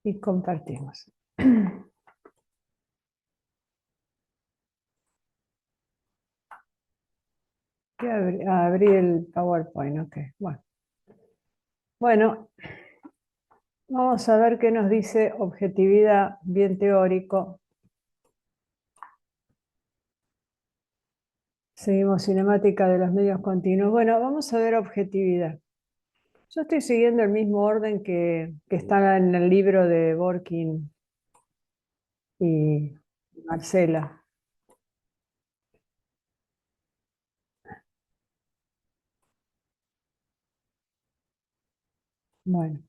y compartimos. Abrí el PowerPoint, ok. Bueno, vamos a ver qué nos dice objetividad bien teórico. Seguimos cinemática de los medios continuos. Bueno, vamos a ver objetividad. Yo estoy siguiendo el mismo orden que está en el libro de Borkin y Marcela. Bueno,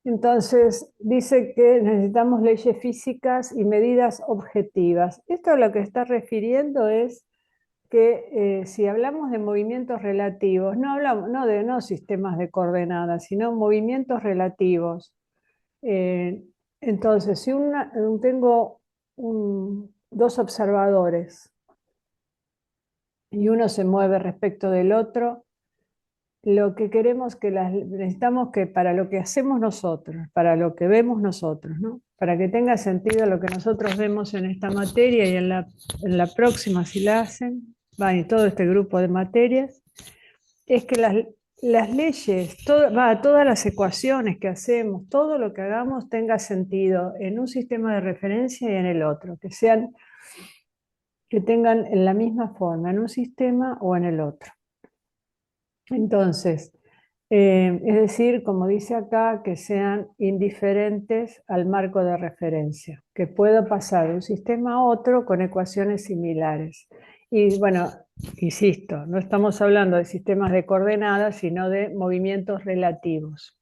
entonces dice que necesitamos leyes físicas y medidas objetivas. Esto a lo que está refiriendo es que si hablamos de movimientos relativos, no hablamos no sistemas de coordenadas, sino movimientos relativos. Eh, entonces, si tengo dos observadores y uno se mueve respecto del otro, lo que queremos necesitamos que para lo que hacemos nosotros, para lo que vemos nosotros, ¿no? Para que tenga sentido lo que nosotros vemos en esta materia y en la próxima, si la hacen, y todo este grupo de materias, es que las leyes, todas las ecuaciones que hacemos, todo lo que hagamos tenga sentido en un sistema de referencia y en el otro, que tengan la misma forma en un sistema o en el otro. Entonces, es decir, como dice acá, que sean indiferentes al marco de referencia, que pueda pasar de un sistema a otro con ecuaciones similares. Y bueno, insisto, no estamos hablando de sistemas de coordenadas, sino de movimientos relativos.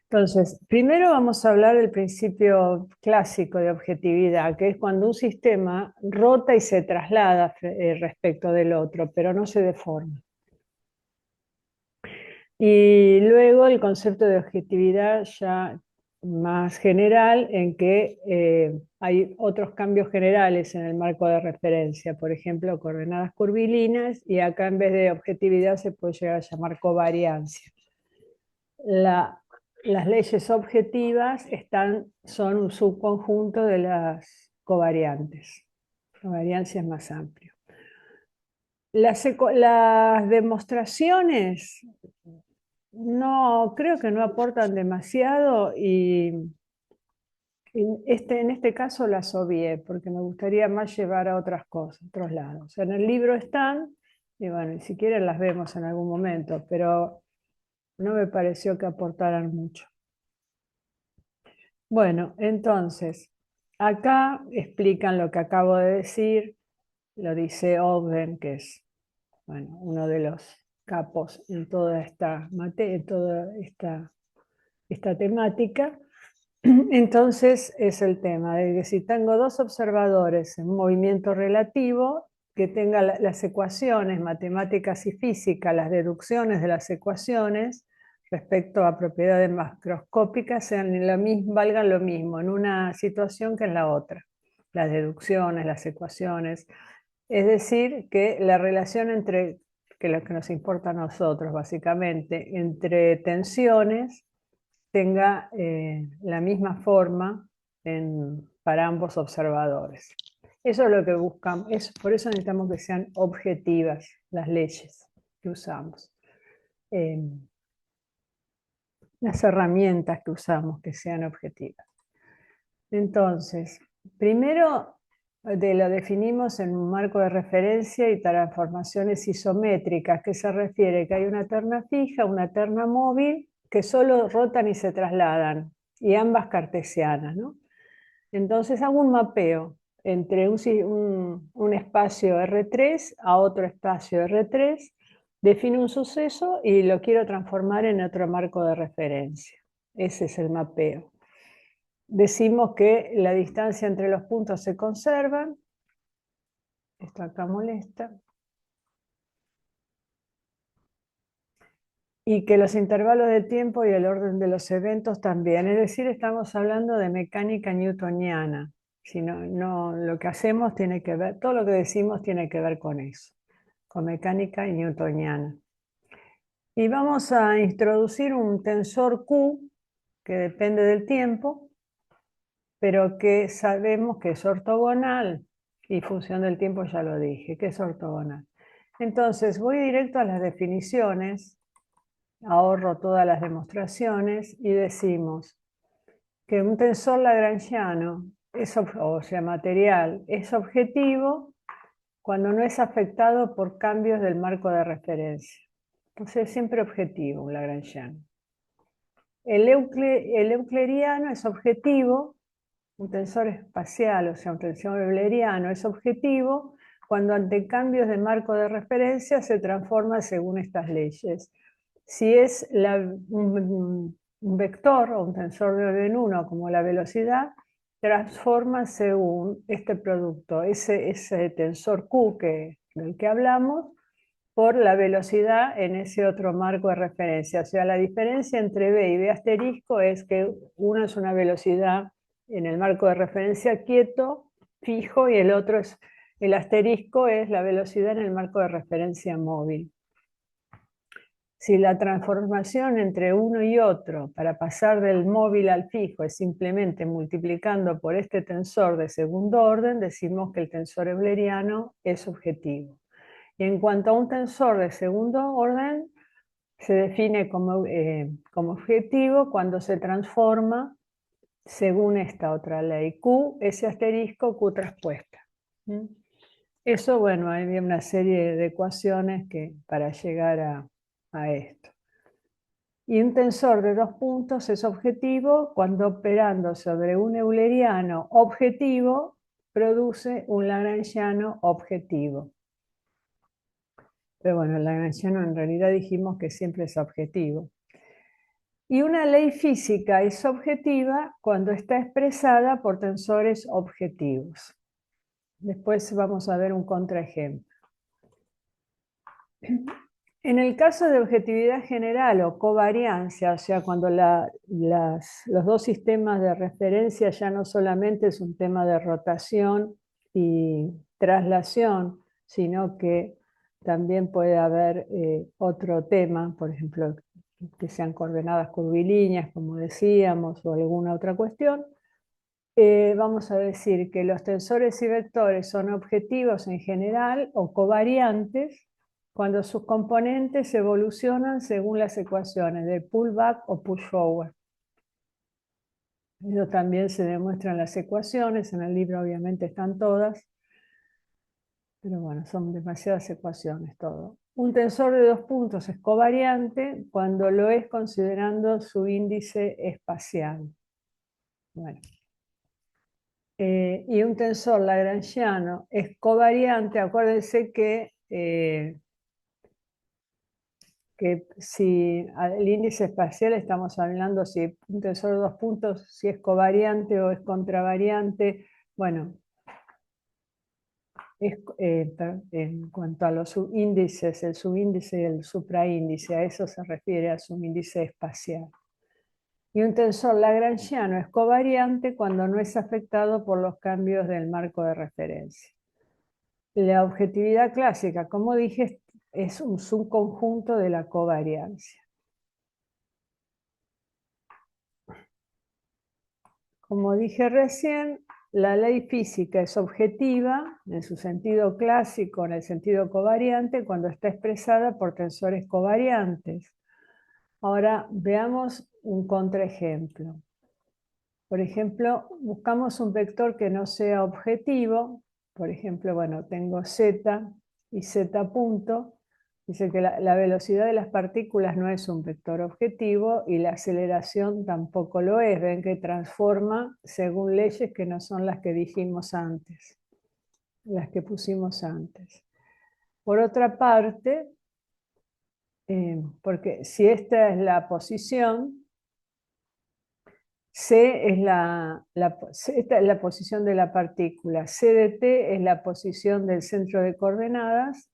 Entonces, primero vamos a hablar del principio clásico de objetividad, que es cuando un sistema rota y se traslada respecto del otro, pero no se deforma. Y luego el concepto de objetividad ya más general, en que hay otros cambios generales en el marco de referencia, por ejemplo, coordenadas curvilíneas, y acá en vez de objetividad se puede llegar a llamar covariancia. Las leyes objetivas son un subconjunto de las covariantes. Covariancia es más amplio. Las demostraciones no, creo que no aportan demasiado y en este caso las obvié porque me gustaría más llevar a otras cosas, otros lados. En el libro están y bueno, y si quieren las vemos en algún momento, pero no me pareció que aportaran mucho. Bueno, entonces, acá explican lo que acabo de decir, lo dice Ogden, que es bueno, uno de los capos en toda esta materia, en toda esta temática. Entonces es el tema de que si tengo dos observadores en un movimiento relativo, que tenga las ecuaciones matemáticas y físicas, las deducciones de las ecuaciones respecto a propiedades macroscópicas valgan lo mismo en una situación que en la otra. Las deducciones, las ecuaciones. Es decir, que la relación que lo que nos importa a nosotros básicamente, entre tensiones, tenga la misma forma para ambos observadores. Eso es lo que buscamos, por eso necesitamos que sean objetivas las leyes que usamos. Las herramientas que usamos que sean objetivas. Entonces, primero lo definimos en un marco de referencia y transformaciones isométricas, que se refiere que hay una terna fija, una terna móvil, que solo rotan y se trasladan, y ambas cartesianas, ¿no? Entonces hago un mapeo entre un espacio R3 a otro espacio R3, defino un suceso y lo quiero transformar en otro marco de referencia. Ese es el mapeo. Decimos que la distancia entre los puntos se conserva. Esto acá molesta. Y que los intervalos de tiempo y el orden de los eventos también. Es decir, estamos hablando de mecánica newtoniana. Si no, lo que hacemos tiene que ver, todo lo que decimos tiene que ver con eso, con mecánica newtoniana. Y vamos a introducir un tensor Q que depende del tiempo, pero que sabemos que es ortogonal, y función del tiempo ya lo dije, que es ortogonal. Entonces voy directo a las definiciones, ahorro todas las demostraciones y decimos que un tensor lagrangiano, o sea, material, es objetivo cuando no es afectado por cambios del marco de referencia. Entonces es siempre objetivo un lagrangiano. El eucleriano es objetivo, un tensor espacial, o sea, un tensor euleriano es objetivo cuando ante cambios de marco de referencia se transforma según estas leyes. Si es un vector o un tensor de orden 1 como la velocidad, transforma según este producto, ese tensor Q del que hablamos, por la velocidad en ese otro marco de referencia. O sea, la diferencia entre B y B asterisco es que uno es una velocidad en el marco de referencia quieto, fijo, y el otro es, el asterisco es la velocidad en el marco de referencia móvil. Si la transformación entre uno y otro para pasar del móvil al fijo es simplemente multiplicando por este tensor de segundo orden, decimos que el tensor euleriano es objetivo. Y en cuanto a un tensor de segundo orden, se define como objetivo cuando se transforma según esta otra ley, Q, S asterisco, Q traspuesta. Eso, bueno, hay una serie de ecuaciones para llegar a esto. Y un tensor de dos puntos es objetivo cuando operando sobre un euleriano objetivo produce un lagrangiano objetivo. Pero bueno, el lagrangiano en realidad dijimos que siempre es objetivo. Y una ley física es objetiva cuando está expresada por tensores objetivos. Después vamos a ver un contraejemplo. En el caso de objetividad general o covariancia, o sea, cuando los dos sistemas de referencia ya no solamente es un tema de rotación y traslación, sino que también puede haber otro tema, por ejemplo, que sean coordenadas curvilíneas, como decíamos, o alguna otra cuestión. Vamos a decir que los tensores y vectores son objetivos en general o covariantes cuando sus componentes evolucionan según las ecuaciones de pullback o pushforward. Eso también se demuestra en las ecuaciones, en el libro obviamente están todas, pero bueno, son demasiadas ecuaciones todo. Un tensor de dos puntos es covariante cuando lo es considerando su índice espacial. Bueno. Y un tensor lagrangiano es covariante. Acuérdense que si el índice espacial estamos hablando si un tensor de dos puntos, si es covariante o es contravariante. Bueno, en cuanto a los subíndices, el subíndice y el supraíndice, a eso se refiere a subíndice espacial. Y un tensor lagrangiano es covariante cuando no es afectado por los cambios del marco de referencia. La objetividad clásica, como dije, es un subconjunto de la covariancia. Como dije recién, la ley física es objetiva en su sentido clásico, en el sentido covariante, cuando está expresada por tensores covariantes. Ahora veamos un contraejemplo. Por ejemplo, buscamos un vector que no sea objetivo. Por ejemplo, bueno, tengo z y z punto. Dice que la velocidad de las partículas no es un vector objetivo y la aceleración tampoco lo es. Ven que transforma según leyes que no son las que dijimos antes, las que pusimos antes. Por otra parte, porque si esta es la posición, esta es la posición de la partícula, C de t es la posición del centro de coordenadas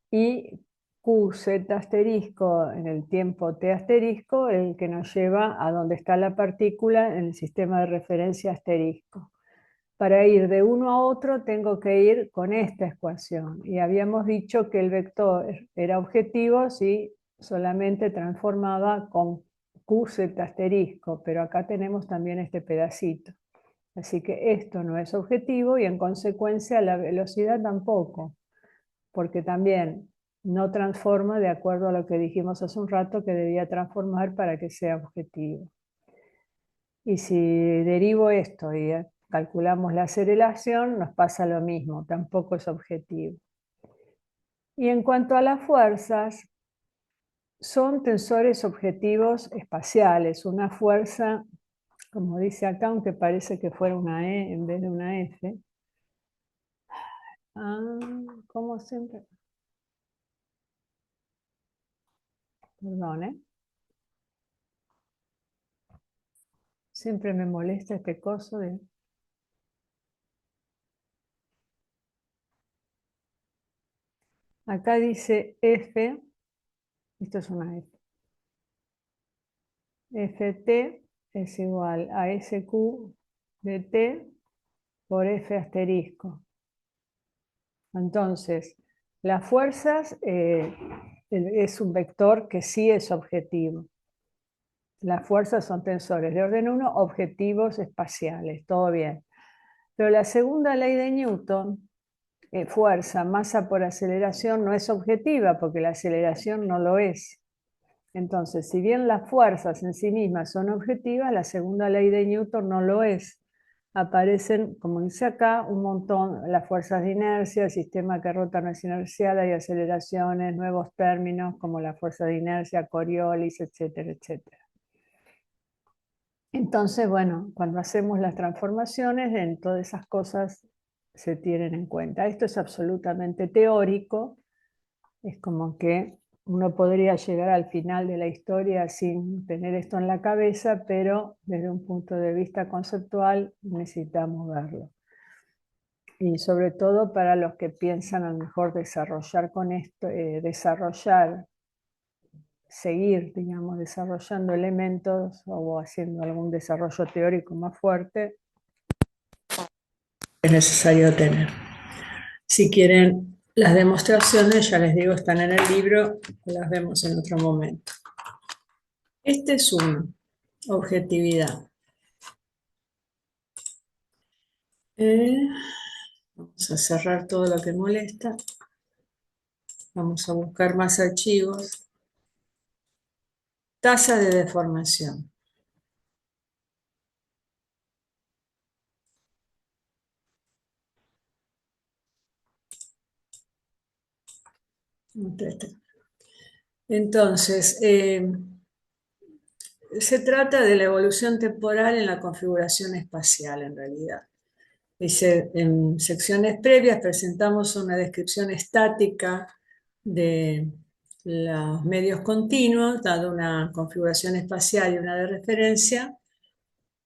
y QZ asterisco en el tiempo t asterisco, el que nos lleva a donde está la partícula en el sistema de referencia asterisco. Para ir de uno a otro tengo que ir con esta ecuación y habíamos dicho que el vector era objetivo si solamente transformaba con QZ asterisco, pero acá tenemos también este pedacito. Así que esto no es objetivo y en consecuencia la velocidad tampoco, porque también no transforma de acuerdo a lo que dijimos hace un rato que debía transformar para que sea objetivo. Y si derivo esto y calculamos la aceleración, nos pasa lo mismo, tampoco es objetivo. Y en cuanto a las fuerzas, son tensores objetivos espaciales. Una fuerza, como dice acá, aunque parece que fuera una E en vez de una F. Como siempre. Perdón, ¿eh? Siempre me molesta este coso de... Acá dice F, esto es una F. Ft es igual a Sq de t por F asterisco. Entonces, las fuerzas es un vector que sí es objetivo. Las fuerzas son tensores de orden 1, objetivos espaciales, todo bien. Pero la segunda ley de Newton, fuerza, masa por aceleración, no es objetiva porque la aceleración no lo es. Entonces, si bien las fuerzas en sí mismas son objetivas, la segunda ley de Newton no lo es. Aparecen, como dice acá, un montón, las fuerzas de inercia, el sistema que rota no es inercial, hay aceleraciones, nuevos términos como la fuerza de inercia, Coriolis, etcétera, etcétera. Entonces, bueno, cuando hacemos las transformaciones, en todas esas cosas se tienen en cuenta. Esto es absolutamente teórico, es como que uno podría llegar al final de la historia sin tener esto en la cabeza, pero desde un punto de vista conceptual necesitamos verlo. Y sobre todo para los que piensan a lo mejor desarrollar con esto, seguir, digamos, desarrollando elementos o haciendo algún desarrollo teórico más fuerte, es necesario tener. Si quieren las demostraciones, ya les digo, están en el libro, las vemos en otro momento. Este es uno, objetividad. Vamos a cerrar todo lo que molesta. Vamos a buscar más archivos. Tasa de deformación. Entonces, se trata de la evolución temporal en la configuración espacial, en realidad. Dice, en secciones previas presentamos una descripción estática de los medios continuos, dado una configuración espacial y una de referencia.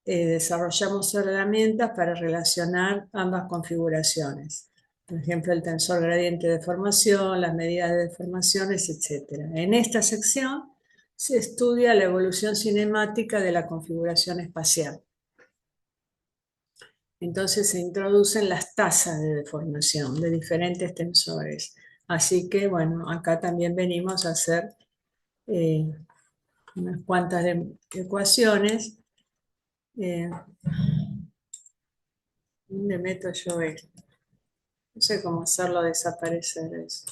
Desarrollamos herramientas para relacionar ambas configuraciones. Por ejemplo, el tensor gradiente de deformación, las medidas de deformaciones, etc. En esta sección se estudia la evolución cinemática de la configuración espacial. Entonces se introducen las tasas de deformación de diferentes tensores. Así que, bueno, acá también venimos a hacer unas cuantas ecuaciones. ¿Dónde meto yo esto? No sé cómo hacerlo desaparecer eso.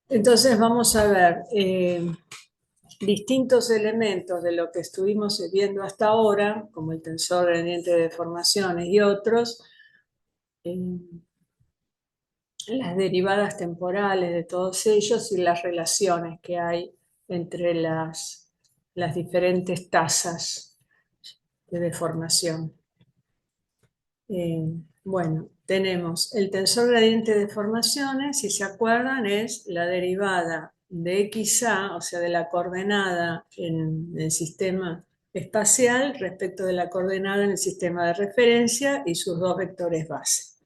Entonces vamos a ver distintos elementos de lo que estuvimos viendo hasta ahora, como el tensor gradiente de deformaciones y otros, las derivadas temporales de todos ellos y las relaciones que hay entre las diferentes tasas de deformación. Bueno, tenemos el tensor gradiente de deformaciones, si se acuerdan, es la derivada de XA, o sea, de la coordenada en el sistema espacial respecto de la coordenada en el sistema de referencia y sus dos vectores base.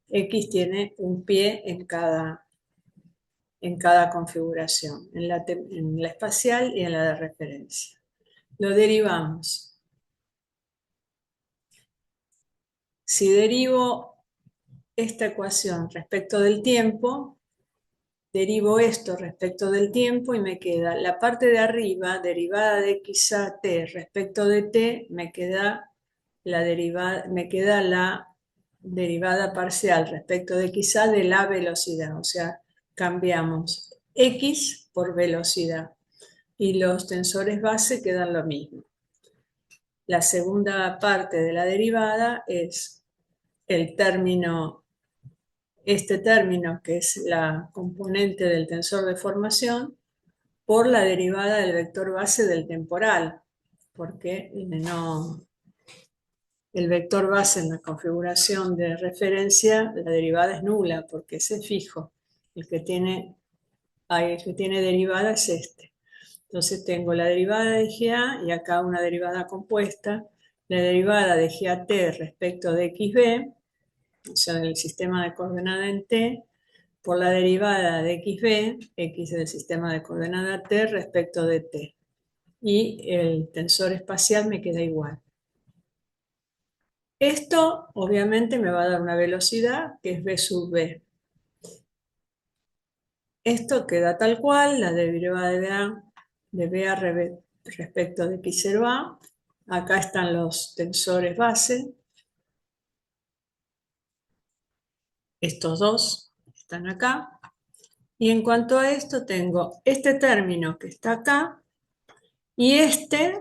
X tiene un pie en cada configuración, en la espacial y en la de referencia. Lo derivamos. Si derivo esta ecuación respecto del tiempo, derivo esto respecto del tiempo y me queda la parte de arriba, derivada de x a t respecto de t, me queda la derivada parcial respecto de x a de la velocidad. O sea, cambiamos x por velocidad y los tensores base quedan lo mismo. La segunda parte de la derivada es el término, este término que es la componente del tensor de formación, por la derivada del vector base del temporal, porque el vector base en la configuración de referencia, la derivada es nula, porque ese es fijo. El que tiene derivada es este. Entonces tengo la derivada de GA y acá una derivada compuesta, la derivada de GAT respecto de XB, o sea, del sistema de coordenada en T, por la derivada de XB, X del sistema de coordenada T respecto de T. Y el tensor espacial me queda igual. Esto obviamente me va a dar una velocidad que es v sub b. Esto queda tal cual, la derivada de BA respecto de x0a. Acá están los tensores base. Estos dos están acá. Y en cuanto a esto tengo este término que está acá y este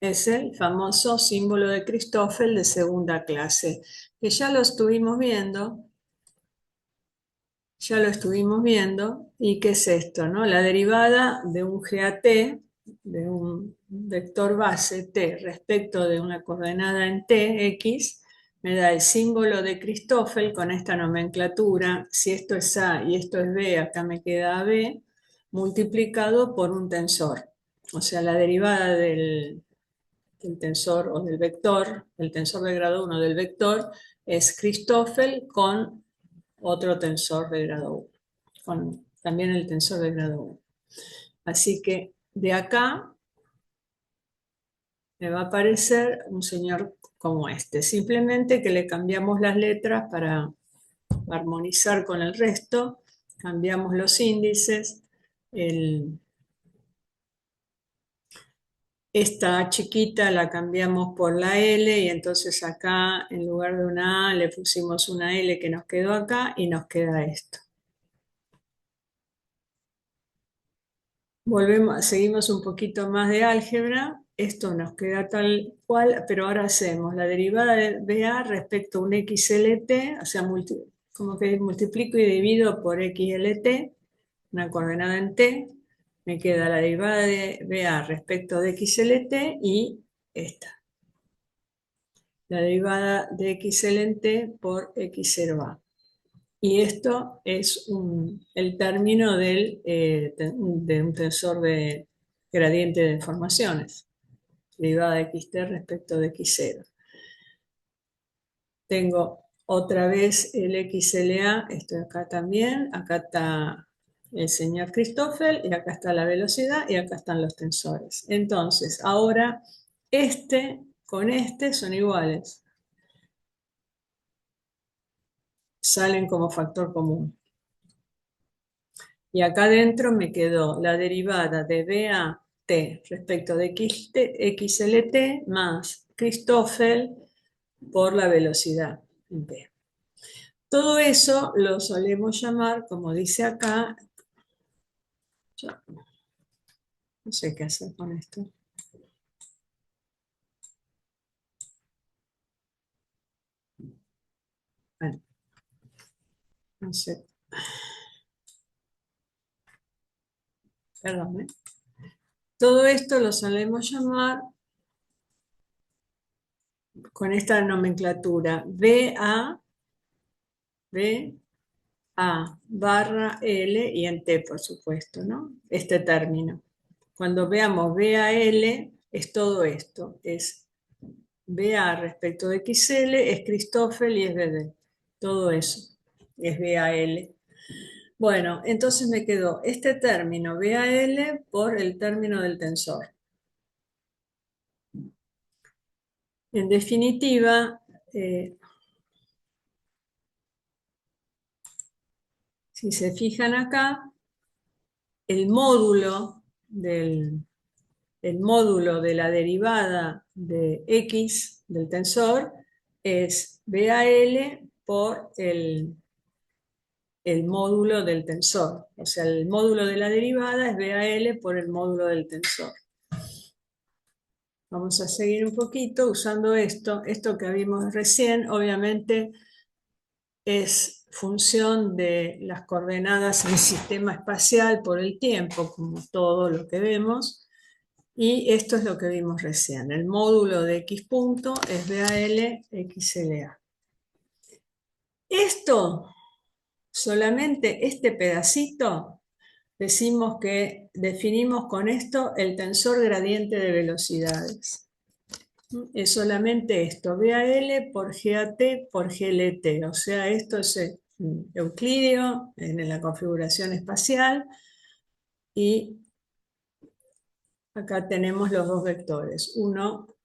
es el famoso símbolo de Christoffel de segunda clase, que ya lo estuvimos viendo. ¿Y qué es esto, no? La derivada de un GAT, de un vector base t respecto de una coordenada en t, x, me da el símbolo de Christoffel con esta nomenclatura. Si esto es a y esto es b, acá me queda b, multiplicado por un tensor. O sea, la derivada del tensor o del vector, el tensor de grado 1 del vector, es Christoffel con otro tensor de grado 1, con también el tensor de grado 1. Así que de acá me va a aparecer un señor como este. Simplemente que le cambiamos las letras para armonizar con el resto, cambiamos los índices, esta chiquita la cambiamos por la L y entonces acá en lugar de una A le pusimos una L que nos quedó acá y nos queda esto. Seguimos un poquito más de álgebra. Esto nos queda tal cual, pero ahora hacemos la derivada de BA respecto a un XLT, o sea, como que multiplico y divido por XLT, una coordenada en T, me queda la derivada de BA respecto de XLT y esta. La derivada de XL en T por X0A. Y esto es el término de un tensor de gradiente de informaciones, derivada de xt respecto de x0. Tengo otra vez el XLA, esto acá también, acá está el señor Christoffel, y acá está la velocidad, y acá están los tensores. Entonces, ahora este con este son iguales, salen como factor común. Y acá adentro me quedó la derivada de BAT respecto de XLT más Christoffel por la velocidad en B. Todo eso lo solemos llamar, como dice acá, no sé qué hacer con esto. Bueno, no sé. Perdón. Todo esto lo solemos llamar con esta nomenclatura BA barra L y en T, por supuesto, ¿no? Este término. Cuando veamos BAL, es todo esto. Es BA respecto de XL, es Christoffel y es BD. Todo eso es BAL. Bueno, entonces me quedó este término BAL por el término del tensor. En definitiva, Si se fijan acá, el módulo el módulo de la derivada de x del tensor es BAL por el módulo del tensor. O sea, el módulo de la derivada es BAL por el módulo del tensor. Vamos a seguir un poquito usando esto. Esto que vimos recién, obviamente, es función de las coordenadas del sistema espacial por el tiempo, como todo lo que vemos. Y esto es lo que vimos recién. El módulo de x punto es BAL XLA. Esto, solamente este pedacito, decimos que definimos con esto el tensor gradiente de velocidades. Es solamente esto, BAL por GAT por GLT. O sea, esto es euclídeo en la configuración espacial y acá tenemos los dos vectores, uno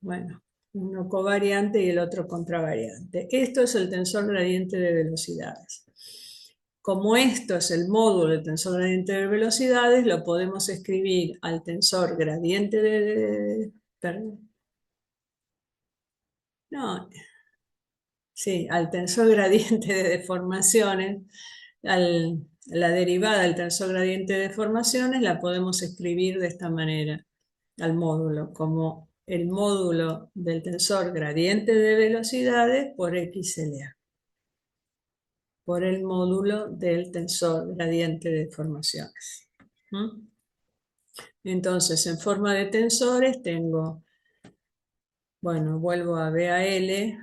covariante y el otro contravariante. Esto es el tensor gradiente de velocidades. Como esto es el módulo del tensor gradiente de velocidades, lo podemos escribir al tensor gradiente perdón, no, sí, al tensor gradiente de deformaciones, la derivada del tensor gradiente de deformaciones la podemos escribir de esta manera, al módulo, como el módulo del tensor gradiente de velocidades por XLA, por el módulo del tensor gradiente de deformaciones. Entonces, en forma de tensores tengo, bueno, vuelvo a BAL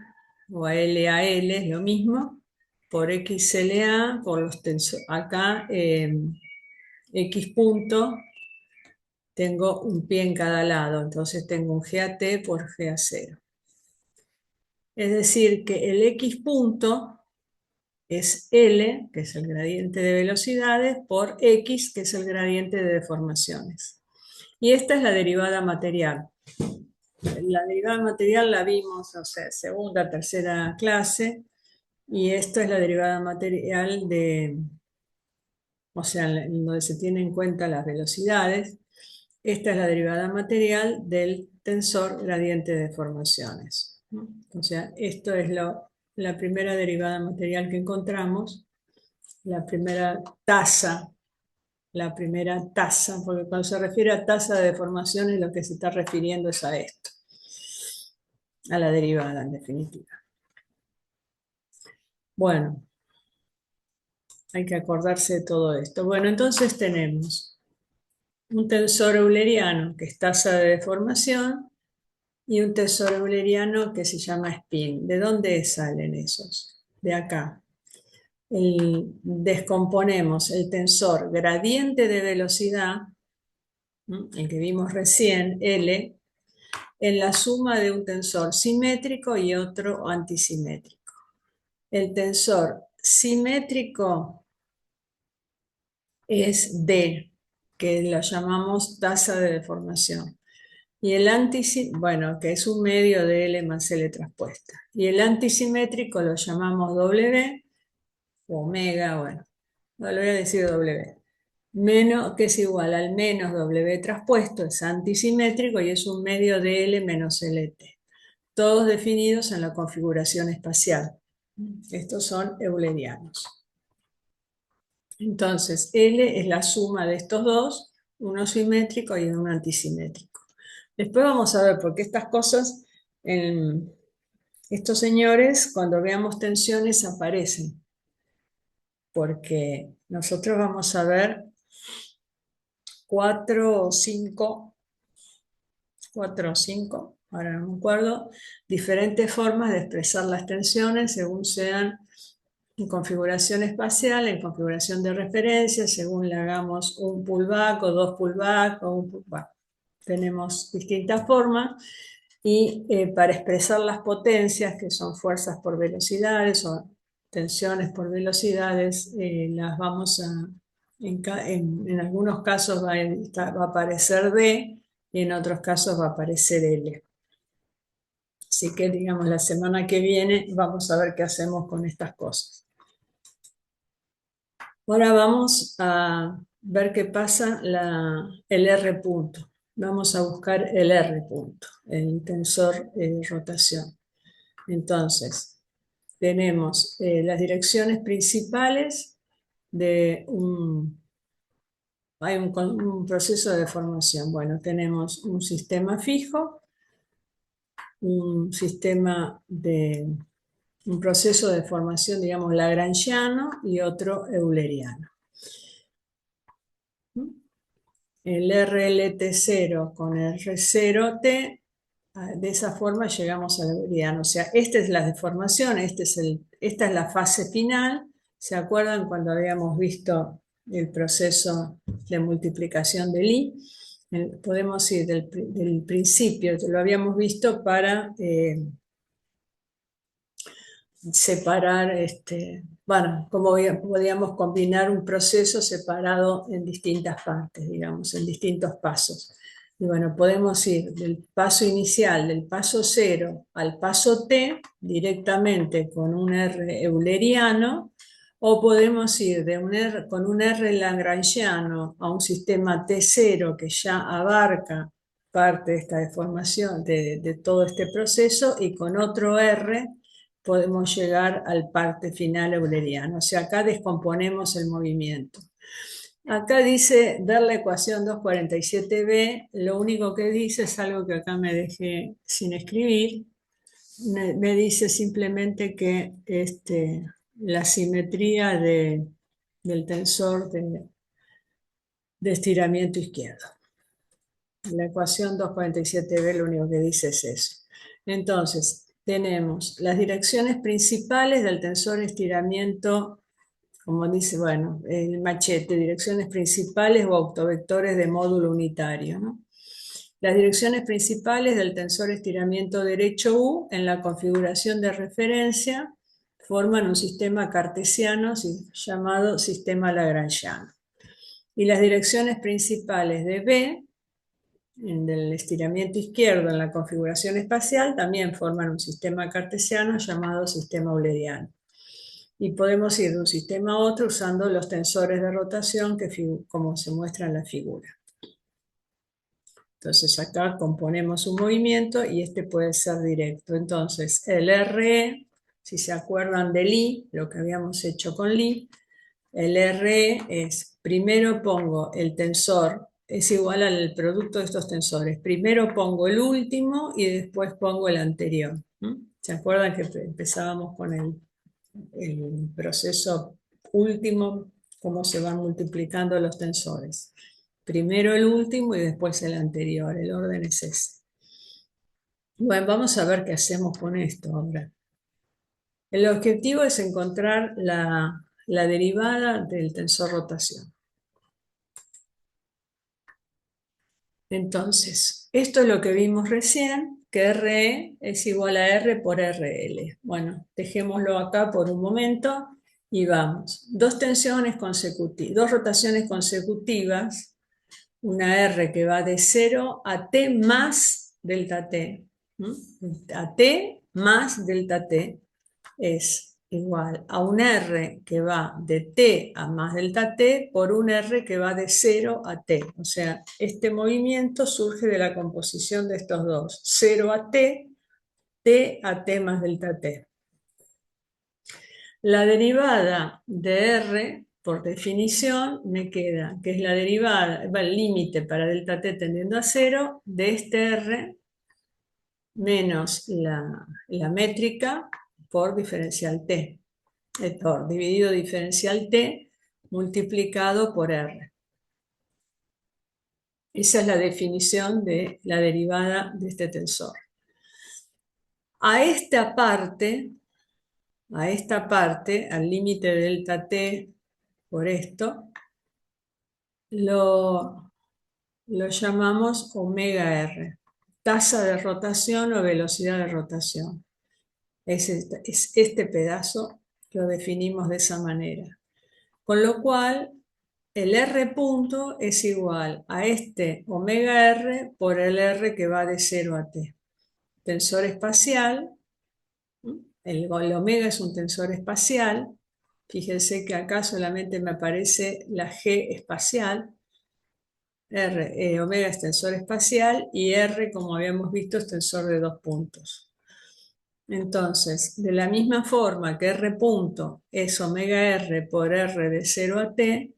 o a LAL, es lo mismo, por XLA, por los tensores. Acá, X punto, tengo un pie en cada lado, entonces tengo un GAT por GA0. Es decir, que el X punto es L, que es el gradiente de velocidades, por X, que es el gradiente de deformaciones. Y esta es la derivada material. La derivada material la vimos, no sé, segunda, tercera clase, y esto es la derivada material de, o sea, en donde se tienen en cuenta las velocidades. Esta es la derivada material del tensor gradiente de deformaciones. O sea, esto es la primera derivada material que encontramos, la primera tasa, porque cuando se refiere a tasa de deformaciones lo que se está refiriendo es a esto, a la derivada en definitiva. Bueno, hay que acordarse de todo esto. Bueno, entonces tenemos un tensor euleriano que es tasa de deformación y un tensor euleriano que se llama spin. ¿De dónde salen esos? De acá. Descomponemos el tensor gradiente de velocidad, el que vimos recién, L, en la suma de un tensor simétrico y otro antisimétrico. El tensor simétrico es D, que lo llamamos tasa de deformación. Y el bueno, que es un medio de L más L traspuesta. Y el antisimétrico lo llamamos W, o omega, bueno, lo voy a decir W. Menos, que es igual al menos W traspuesto, es antisimétrico y es un medio de L menos LT. Todos definidos en la configuración espacial. Estos son eulerianos. Entonces, L es la suma de estos dos, uno simétrico y uno antisimétrico. Después vamos a ver por qué estas cosas, estos señores, cuando veamos tensiones, aparecen. Porque nosotros vamos a ver 4 o 5, ahora no me acuerdo, diferentes formas de expresar las tensiones según sean en configuración espacial, en configuración de referencia, según le hagamos un pullback o dos pullback o un pullback. Tenemos distintas formas y para expresar las potencias, que son fuerzas por velocidades o tensiones por velocidades, las vamos a, en algunos casos va a aparecer D y en otros casos va a aparecer L. Así que, digamos, la semana que viene vamos a ver qué hacemos con estas cosas. Ahora vamos a ver qué pasa el R punto. Vamos a buscar el R punto, el tensor rotación. Entonces, tenemos las direcciones principales de hay un proceso de deformación. Bueno, tenemos un sistema fijo, un sistema de un proceso de formación, digamos, lagrangiano y otro euleriano. El RLT0 con R0T, de esa forma llegamos al euleriano. O sea, esta es la deformación, esta es la fase final. ¿Se acuerdan cuando habíamos visto el proceso de multiplicación de Lie? Podemos ir del principio, lo habíamos visto para separar, bueno, como podíamos combinar un proceso separado en distintas partes, digamos, en distintos pasos. Y bueno, podemos ir del paso inicial, del paso 0 al paso T, directamente con un R euleriano, o podemos ir con un R lagrangiano a un sistema T0 que ya abarca parte de esta deformación, de todo este proceso, y con otro R podemos llegar al parte final euleriano. O sea, acá descomponemos el movimiento. Acá dice ver la ecuación 247b, lo único que dice es algo que acá me dejé sin escribir, me dice simplemente que la simetría del tensor de estiramiento izquierdo. La ecuación 247b lo único que dice es eso. Entonces, tenemos las direcciones principales del tensor estiramiento, como dice, bueno, el machete, direcciones principales o autovectores de módulo unitario, ¿no? Las direcciones principales del tensor estiramiento derecho U en la configuración de referencia forman un sistema cartesiano llamado sistema lagrangiano. Y las direcciones principales de B del estiramiento izquierdo en la configuración espacial también forman un sistema cartesiano llamado sistema euleriano. Y podemos ir de un sistema a otro usando los tensores de rotación como se muestra en la figura. Entonces acá componemos un movimiento y este puede ser directo. Entonces el RE, si se acuerdan de Lie, lo que habíamos hecho con Lie, el RE es, primero pongo el tensor, es igual al producto de estos tensores. Primero pongo el último y después pongo el anterior. ¿Se acuerdan que empezábamos con el proceso último, cómo se van multiplicando los tensores? Primero el último y después el anterior. El orden es ese. Bueno, vamos a ver qué hacemos con esto ahora. El objetivo es encontrar la derivada del tensor rotación. Entonces, esto es lo que vimos recién, que RE es igual a R por RL. Bueno, dejémoslo acá por un momento y vamos. Dos rotaciones consecutivas, una R que va de 0 a T más delta T. A T más delta T es igual a un R que va de T a más delta T por un R que va de 0 a T. O sea, este movimiento surge de la composición de estos dos. 0 a T, T a T más delta T. La derivada de R, por definición, me queda que es la derivada, va el límite para delta T tendiendo a 0 de este R menos la métrica por diferencial T. Dividido diferencial T multiplicado por R. Esa es la definición de la derivada de este tensor. A esta parte, al límite de delta T por esto, lo llamamos omega R, tasa de rotación o velocidad de rotación. Es este pedazo, lo definimos de esa manera. Con lo cual, el R punto es igual a este omega R por el R que va de 0 a T. Tensor espacial, el omega es un tensor espacial, Fíjense que acá solamente me aparece la G espacial, omega es tensor espacial y R, como habíamos visto, es tensor de 2 puntos. Entonces, de la misma forma que R punto es omega R por R de 0 a T,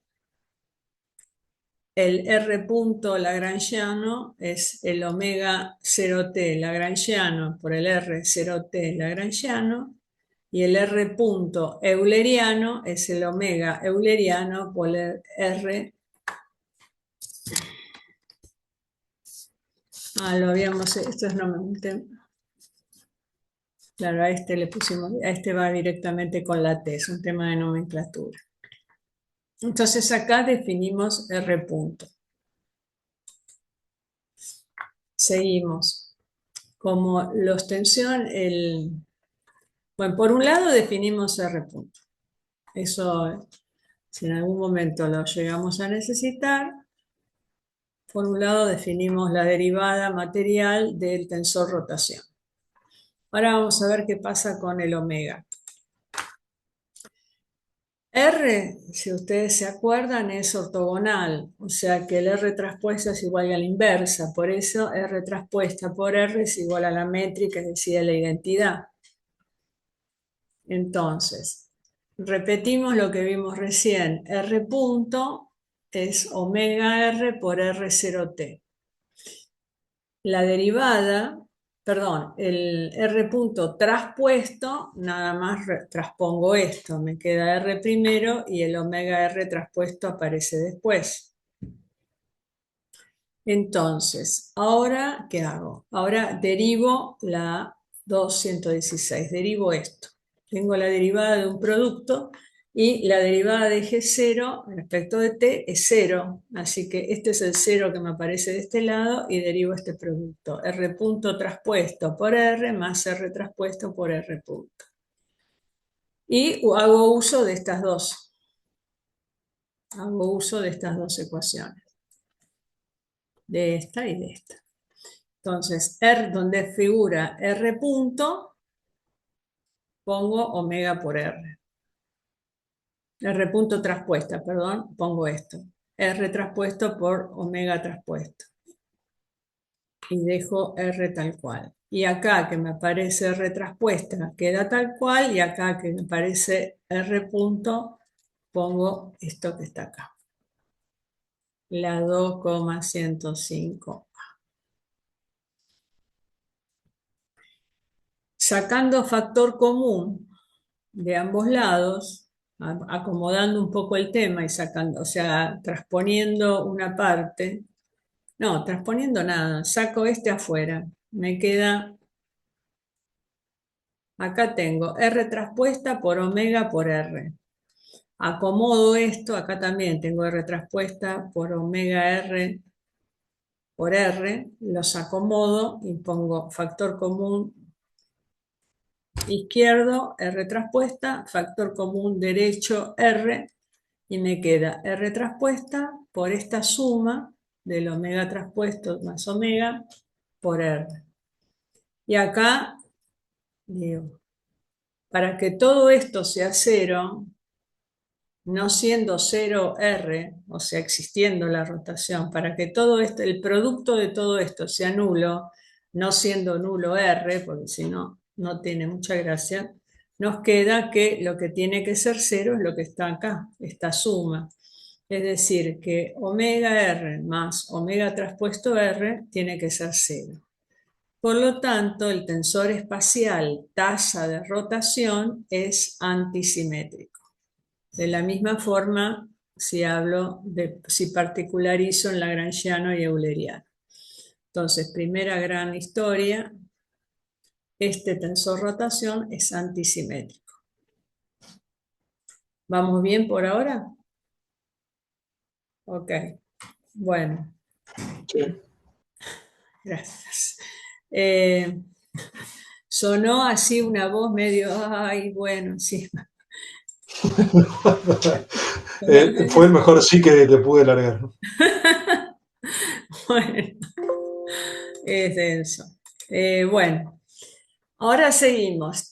el R punto lagrangiano es el omega 0T lagrangiano por el R 0T lagrangiano, y el R punto euleriano es el omega euleriano por el R. Lo habíamos, esto es claro, a este le pusimos, a este va directamente con la T, es un tema de nomenclatura. Entonces acá definimos R punto. Seguimos. Como los tensión, bueno, por un lado definimos R punto. Eso, si en algún momento lo llegamos a necesitar, por un lado definimos la derivada material del tensor rotación. Ahora vamos a ver qué pasa con el omega. R, si ustedes se acuerdan, es ortogonal, o sea que el R traspuesta es igual a la inversa, por eso R traspuesta por R es igual a la métrica, es decir, a la identidad. Entonces, repetimos lo que vimos recién, R punto es omega R por R0T. La derivada, perdón, el R punto traspuesto, nada más transpongo esto, me queda R primero y el omega R traspuesto aparece después. Entonces, ¿ahora qué hago? Ahora derivo la 216, derivo esto. Tengo la derivada de un producto y la derivada de G0 respecto de T es 0, así que este es el 0 que me aparece de este lado y derivo este producto, R punto traspuesto por R más R traspuesto por R punto. Y hago uso de estas dos, ecuaciones, de esta y de esta. Entonces, R, donde figura R punto, pongo omega por R. R punto traspuesta, perdón, pongo esto. R traspuesto por omega traspuesto. Y dejo R tal cual. Y acá que me aparece R traspuesta queda tal cual, y acá que me aparece R punto, pongo esto que está acá. La 2,105. Sacando factor común de ambos lados, acomodando un poco el tema y sacando, o sea, transponiendo una parte, no, transponiendo nada, saco este afuera, me queda, acá tengo R traspuesta por omega por R. Acomodo esto, acá también tengo R traspuesta por omega R por R, los acomodo y pongo factor común izquierdo, R traspuesta, factor común derecho, R, y me queda R traspuesta por esta suma del omega traspuesto más omega por R. Y acá, digo, para que todo esto sea cero, no siendo cero R, o sea, existiendo la rotación, para que todo esto, el producto de todo esto sea nulo, no siendo nulo R, porque si no, no tiene mucha gracia, nos queda que lo que tiene que ser cero es lo que está acá, esta suma. Es decir, que omega R más omega traspuesto R tiene que ser cero. Por lo tanto, el tensor espacial tasa de rotación es antisimétrico. De la misma forma, si particularizo en lagrangiano y euleriano. Entonces, primera gran historia, este tensor rotación es antisimétrico. ¿Vamos bien por ahora? Ok, bueno. Sí. Gracias. Sonó así una voz medio, ay, bueno, sí. Fue el mejor sí que te pude largar. Bueno, es denso. Bueno, Ahora seguimos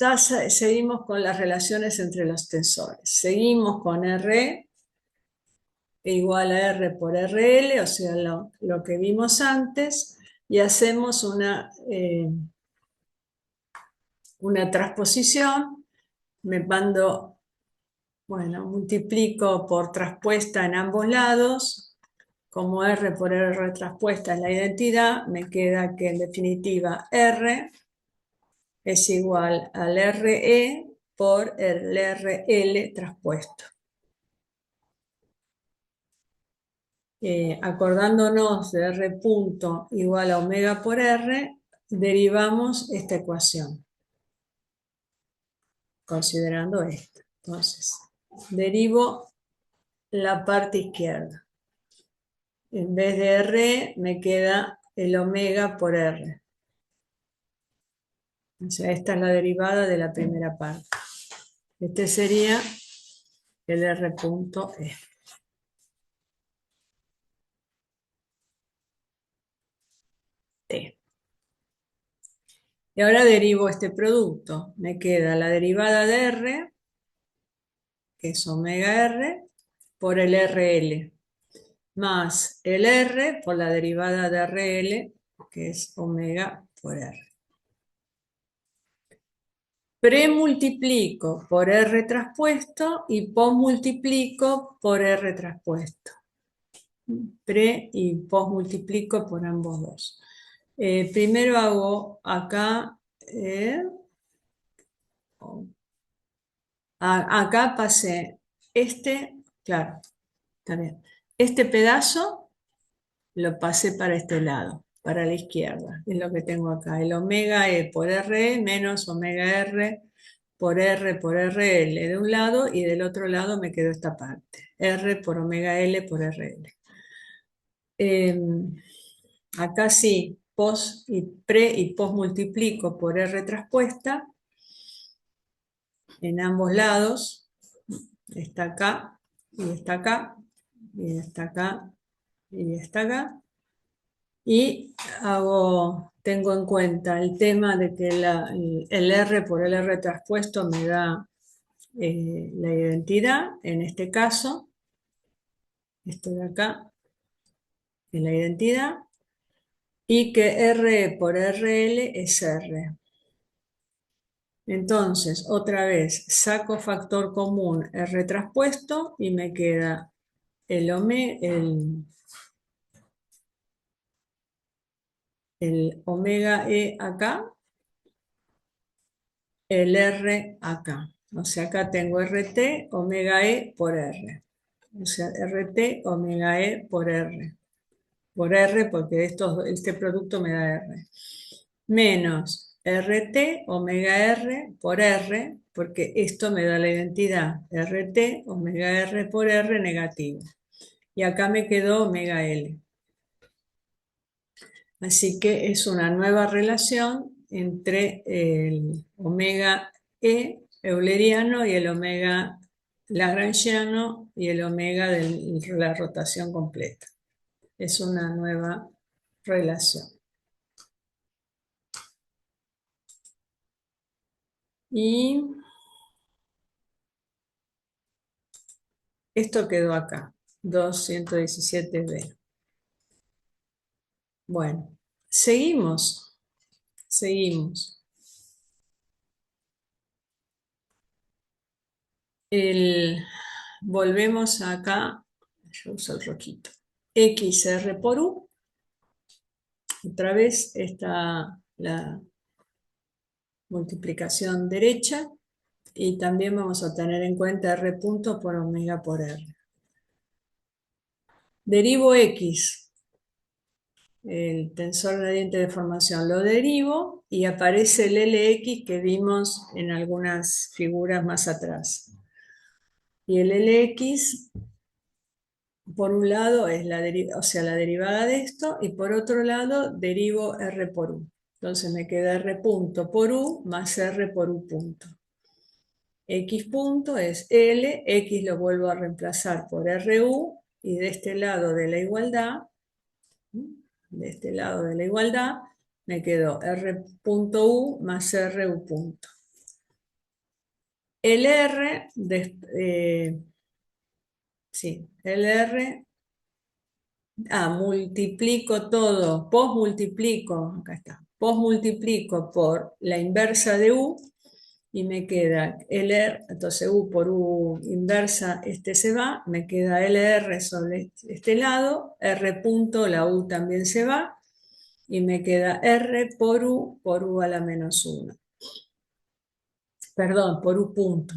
con las relaciones entre los tensores. Seguimos con R igual a R por RL, o sea, lo que vimos antes, y hacemos una transposición. Me mando, bueno, multiplico por traspuesta en ambos lados. Como R por R traspuesta es la identidad, me queda que en definitiva R es igual al RE por el RL traspuesto. Acordándonos de R punto igual a omega por R, derivamos esta ecuación, considerando esto. Entonces, derivo la parte izquierda. En vez de R, me queda el omega por R. O sea, esta es la derivada de la primera parte. Este sería el R punto E. T. Y ahora derivo este producto. Me queda la derivada de R, que es omega R, por el RL, más el R por la derivada de RL, que es omega por R. Premultiplico por R traspuesto y posmultiplico por R traspuesto. Pre y posmultiplico por ambos dos. Primero hago acá, acá pasé claro, está bien. Este pedazo lo pasé para este lado, para la izquierda. Es lo que tengo acá. El omega E por RE menos omega R por RL de un lado y del otro lado me quedó esta parte. R por omega L por RL. Acá sí, pre y post multiplico por R traspuesta en ambos lados. Está acá y está acá y está acá y está acá. Y tengo en cuenta el tema de que el R por el R traspuesto me da la identidad, en este caso, esto de acá es la identidad, y que R por RL es R. Entonces, otra vez, saco factor común R traspuesto y me queda el omega E acá, el R acá. O sea, acá tengo RT, omega E por R. O sea, RT, omega E por R. Por R porque este producto me da R. Menos RT, omega R por R, porque esto me da la identidad. RT, omega R por R negativo. Y acá me quedó omega L. Así que es una nueva relación entre el omega E euleriano y el omega lagrangiano y el omega de la rotación completa. Es una nueva relación. Y esto quedó acá, 217b. Bueno, seguimos. Volvemos acá, yo uso el rojito, XR por U. Otra vez está la multiplicación derecha y también vamos a tener en cuenta R punto por omega por R. Derivo X, el tensor gradiente de formación, lo derivo y aparece el LX que vimos en algunas figuras más atrás. Y el LX, por un lado, es la derivada de esto, y por otro lado, derivo R por U. Entonces me queda R punto por U más R por U punto. X punto es L, X lo vuelvo a reemplazar por RU, y de este lado de la igualdad, me quedó R.U más RU punto. El R, sí, el R, multiplico todo, posmultiplico, acá está, posmultiplico por la inversa de U, y me queda LR, entonces U por U inversa, este se va, me queda LR sobre este lado, R punto, la U también se va, y me queda R por U a la menos 1. Perdón, por U punto.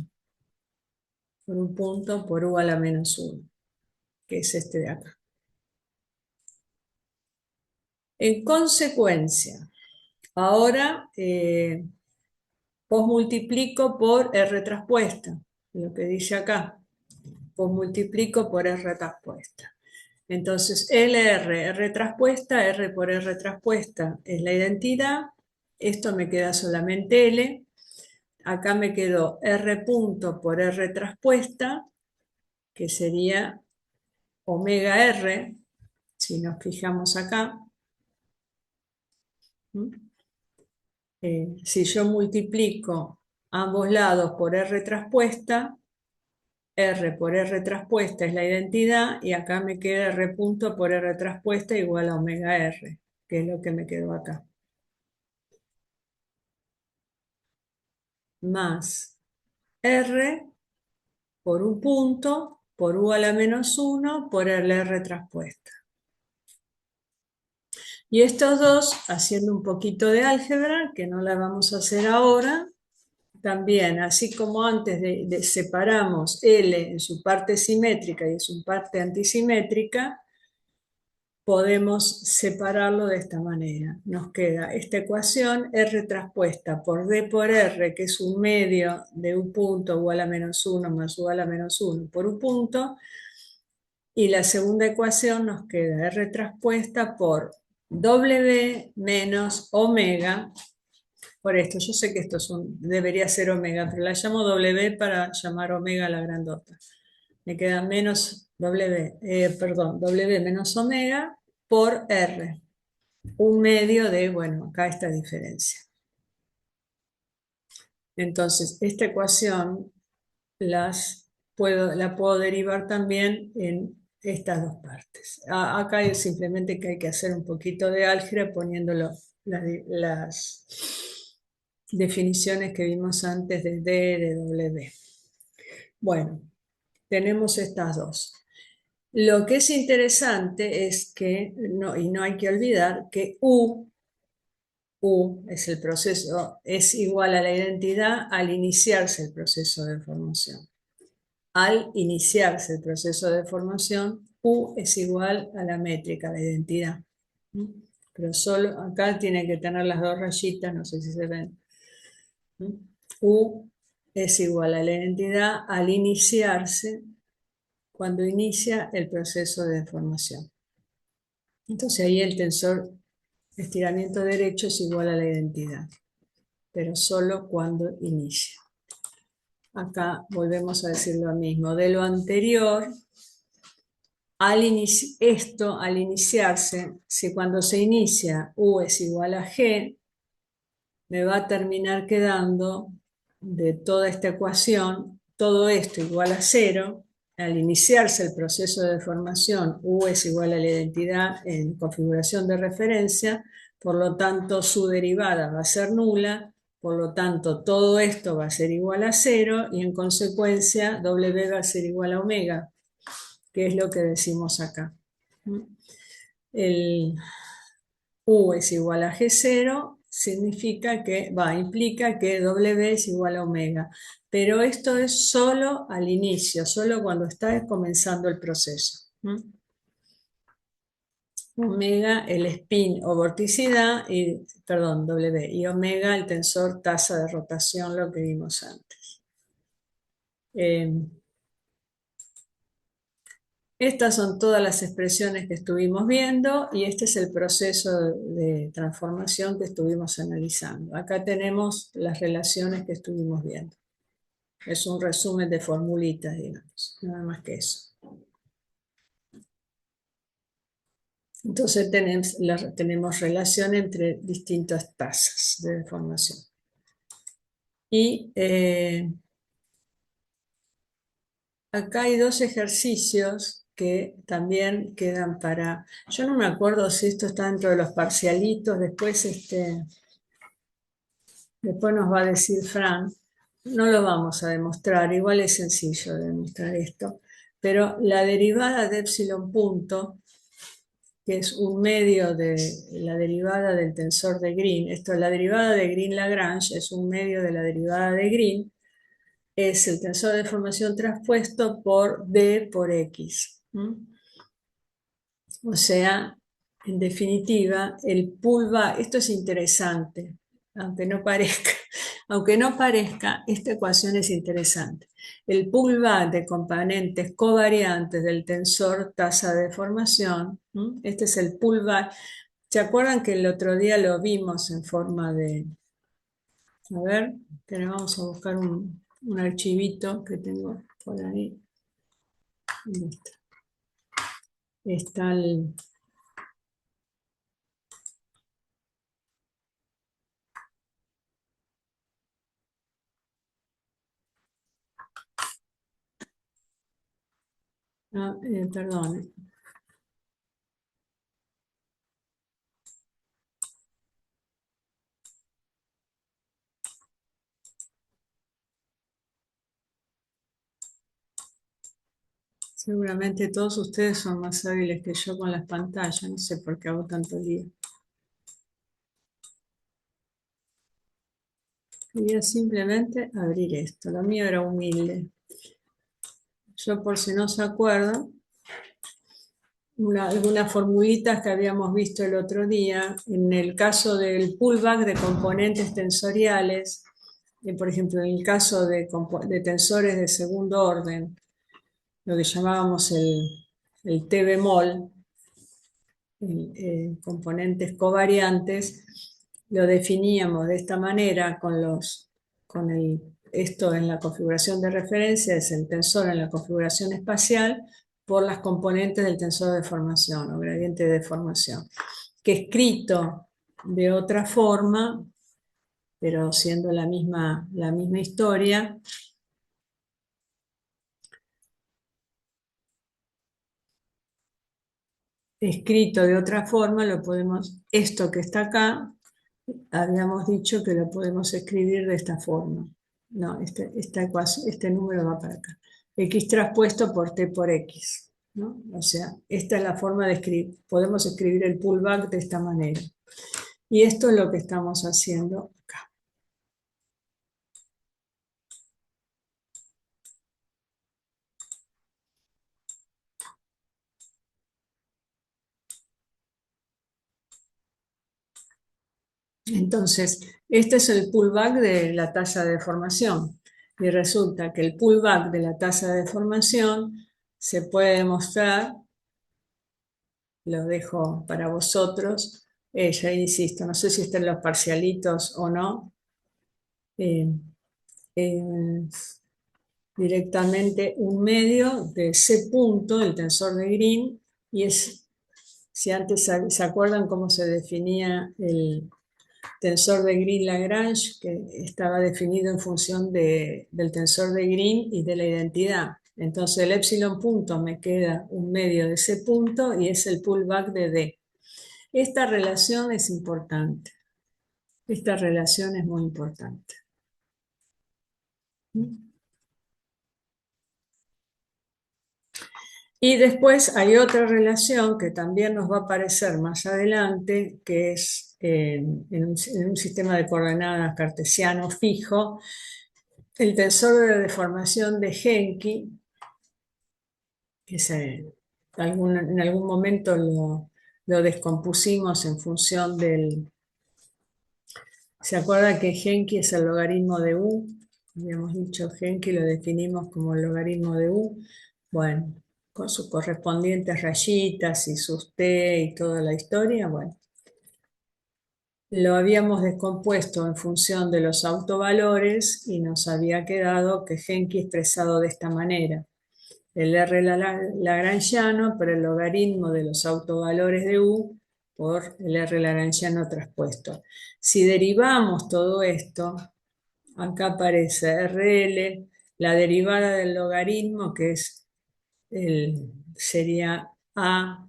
Por U punto, por U a la menos 1, que es este de acá. En consecuencia, ahora posmultiplico por R traspuesta, lo que dice acá. Posmultiplico por R traspuesta. Entonces, R traspuesta, R por R traspuesta es la identidad. Esto me queda solamente L. Acá me quedó R punto por R traspuesta, que sería omega R, si nos fijamos acá. Si yo multiplico ambos lados por R traspuesta, R por R traspuesta es la identidad, y acá me queda R punto por R traspuesta igual a omega R, que es lo que me quedó acá. Más R por U punto por U a la menos 1 por el R traspuesta. Y estos dos, haciendo un poquito de álgebra, que no la vamos a hacer ahora, también, así como antes separamos L en su parte simétrica y en su parte antisimétrica, podemos separarlo de esta manera. Nos queda esta ecuación R traspuesta por D por R, que es un medio de U punto U a la menos 1 más U a la menos 1 por U punto, y la segunda ecuación nos queda R traspuesta por W menos omega. Por esto, yo sé que esto debería ser omega, pero la llamo W para llamar omega a la grandota. Me queda menos W menos omega por R. Un medio de, bueno, acá esta diferencia. Entonces, esta ecuación la puedo derivar también en estas dos partes. Acá es simplemente que hay que hacer un poquito de álgebra poniendo las definiciones que vimos antes de D, de W. Bueno, tenemos estas dos. Lo que es interesante es que, y no hay que olvidar, que U es el proceso, es igual a la identidad al iniciarse el proceso de formación. Al iniciarse el proceso de formación, U es igual a la métrica, la identidad. Pero solo acá tiene que tener las dos rayitas, no sé si se ven. U es igual a la identidad al iniciarse, cuando inicia el proceso de formación. Entonces ahí el tensor estiramiento derecho es igual a la identidad, pero solo cuando inicia. Acá volvemos a decir lo mismo. De lo anterior, al iniciarse, si cuando se inicia U es igual a G, me va a terminar quedando de toda esta ecuación, todo esto igual a 0. Al iniciarse el proceso de formación, U es igual a la identidad en configuración de referencia, por lo tanto su derivada va a ser nula, por lo tanto todo esto va a ser igual a 0 y en consecuencia W va a ser igual a omega, que es lo que decimos acá. El U es igual a G0, implica que W es igual a omega. Pero esto es solo al inicio, solo cuando está comenzando el proceso. Omega, el spin o vorticidad, W, y omega, el tensor tasa de rotación, lo que vimos antes. Estas son todas las expresiones que estuvimos viendo y este es el proceso de transformación que estuvimos analizando. Acá tenemos las relaciones que estuvimos viendo. Es un resumen de formulitas, digamos, nada más que eso. Entonces tenemos relación entre distintas tasas de deformación. Y acá hay dos ejercicios que también quedan para... Yo no me acuerdo si esto está dentro de los parcialitos, después nos va a decir Fran. No lo vamos a demostrar, igual es sencillo demostrar esto, pero la derivada de epsilon punto, que es un medio de la derivada del tensor de Green, la derivada de Green-Lagrange es un medio de la derivada de Green, es el tensor de deformación traspuesto por D por X. O sea, en definitiva, el pullback, esto es interesante, aunque no parezca, esta ecuación es interesante. El pullback de componentes covariantes del tensor tasa de deformación, este es el pullback. ¿Se acuerdan que el otro día lo vimos en forma de... A ver, vamos a buscar un archivito que tengo por ahí. ¿Dónde está el... perdón. Seguramente todos ustedes son más hábiles que yo con las pantallas, no sé por qué hago tanto lío. Quería simplemente abrir esto, lo mío era humilde. Yo por si no se acuerdan, algunas formulitas que habíamos visto el otro día, en el caso del pullback de componentes tensoriales, por ejemplo, en el caso de tensores de segundo orden, lo que llamábamos el T bemol, componentes covariantes, lo definíamos de esta manera esto en la configuración de referencia, es el tensor en la configuración espacial, por las componentes del tensor de deformación o gradiente de deformación, que escrito de otra forma, pero siendo la misma historia, escrito de otra forma, esto que está acá, habíamos dicho que lo podemos escribir de esta forma. No, este número va para acá. X traspuesto por T por X. ¿No? O sea, esta es la forma de escribir. Podemos escribir el pullback de esta manera. Y esto es lo que estamos haciendo acá. Entonces, este es el pullback de la tasa de deformación. Y resulta que el pullback de la tasa de deformación se puede demostrar, lo dejo para vosotros, ya insisto, no sé si están los parcialitos o no, directamente un medio de C punto, el tensor de Green, y si antes se acuerdan cómo se definía el tensor de Green-Lagrange, que estaba definido en función del tensor de Green y de la identidad. Entonces el epsilon punto me queda un medio de C punto y es el pullback de D. Esta relación es importante. Esta relación es muy importante. Y después hay otra relación que también nos va a aparecer más adelante, que es en un sistema de coordenadas cartesiano fijo, el tensor de deformación de Henke, que en algún momento lo descompusimos en función del... ¿Se acuerda que Henke es el logaritmo de U? Habíamos dicho Henke, lo definimos como el logaritmo de U. Bueno, con sus correspondientes rayitas y sus T y toda la historia, bueno. Lo habíamos descompuesto en función de los autovalores y nos había quedado que Henke expresado de esta manera. el R lagrangiano por el logaritmo de los autovalores de U por el R lagrangiano traspuesto. Si derivamos todo esto, acá aparece RL, la derivada del logaritmo, que es sería A,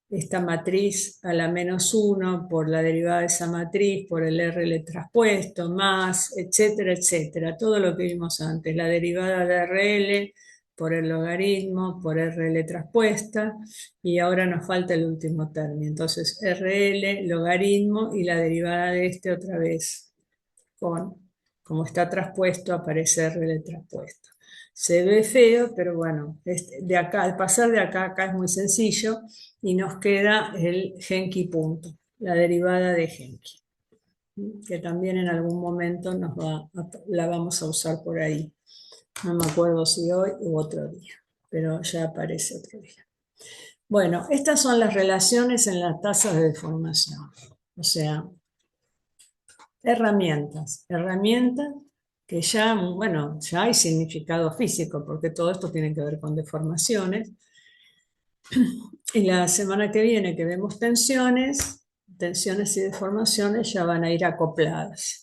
esta matriz a la menos 1 por la derivada de esa matriz, por el RL traspuesto, más, etcétera, etcétera. Todo lo que vimos antes, la derivada de RL por el logaritmo, por RL traspuesta, y ahora nos falta el último término. Entonces, RL, logaritmo, y la derivada de este otra vez, como está traspuesto, aparece RL traspuesto. Se ve feo, pero bueno, de acá, al pasar de acá a acá es muy sencillo, y nos queda el Genki punto, la derivada de Genki, que también en algún momento la vamos a usar por ahí. No me acuerdo si hoy u otro día, pero ya aparece otro día. Bueno, estas son las relaciones en las tasas de deformación. O sea, herramientas que ya, bueno, ya hay significado físico, porque todo esto tiene que ver con deformaciones. Y la semana que viene que vemos tensiones y deformaciones ya van a ir acopladas.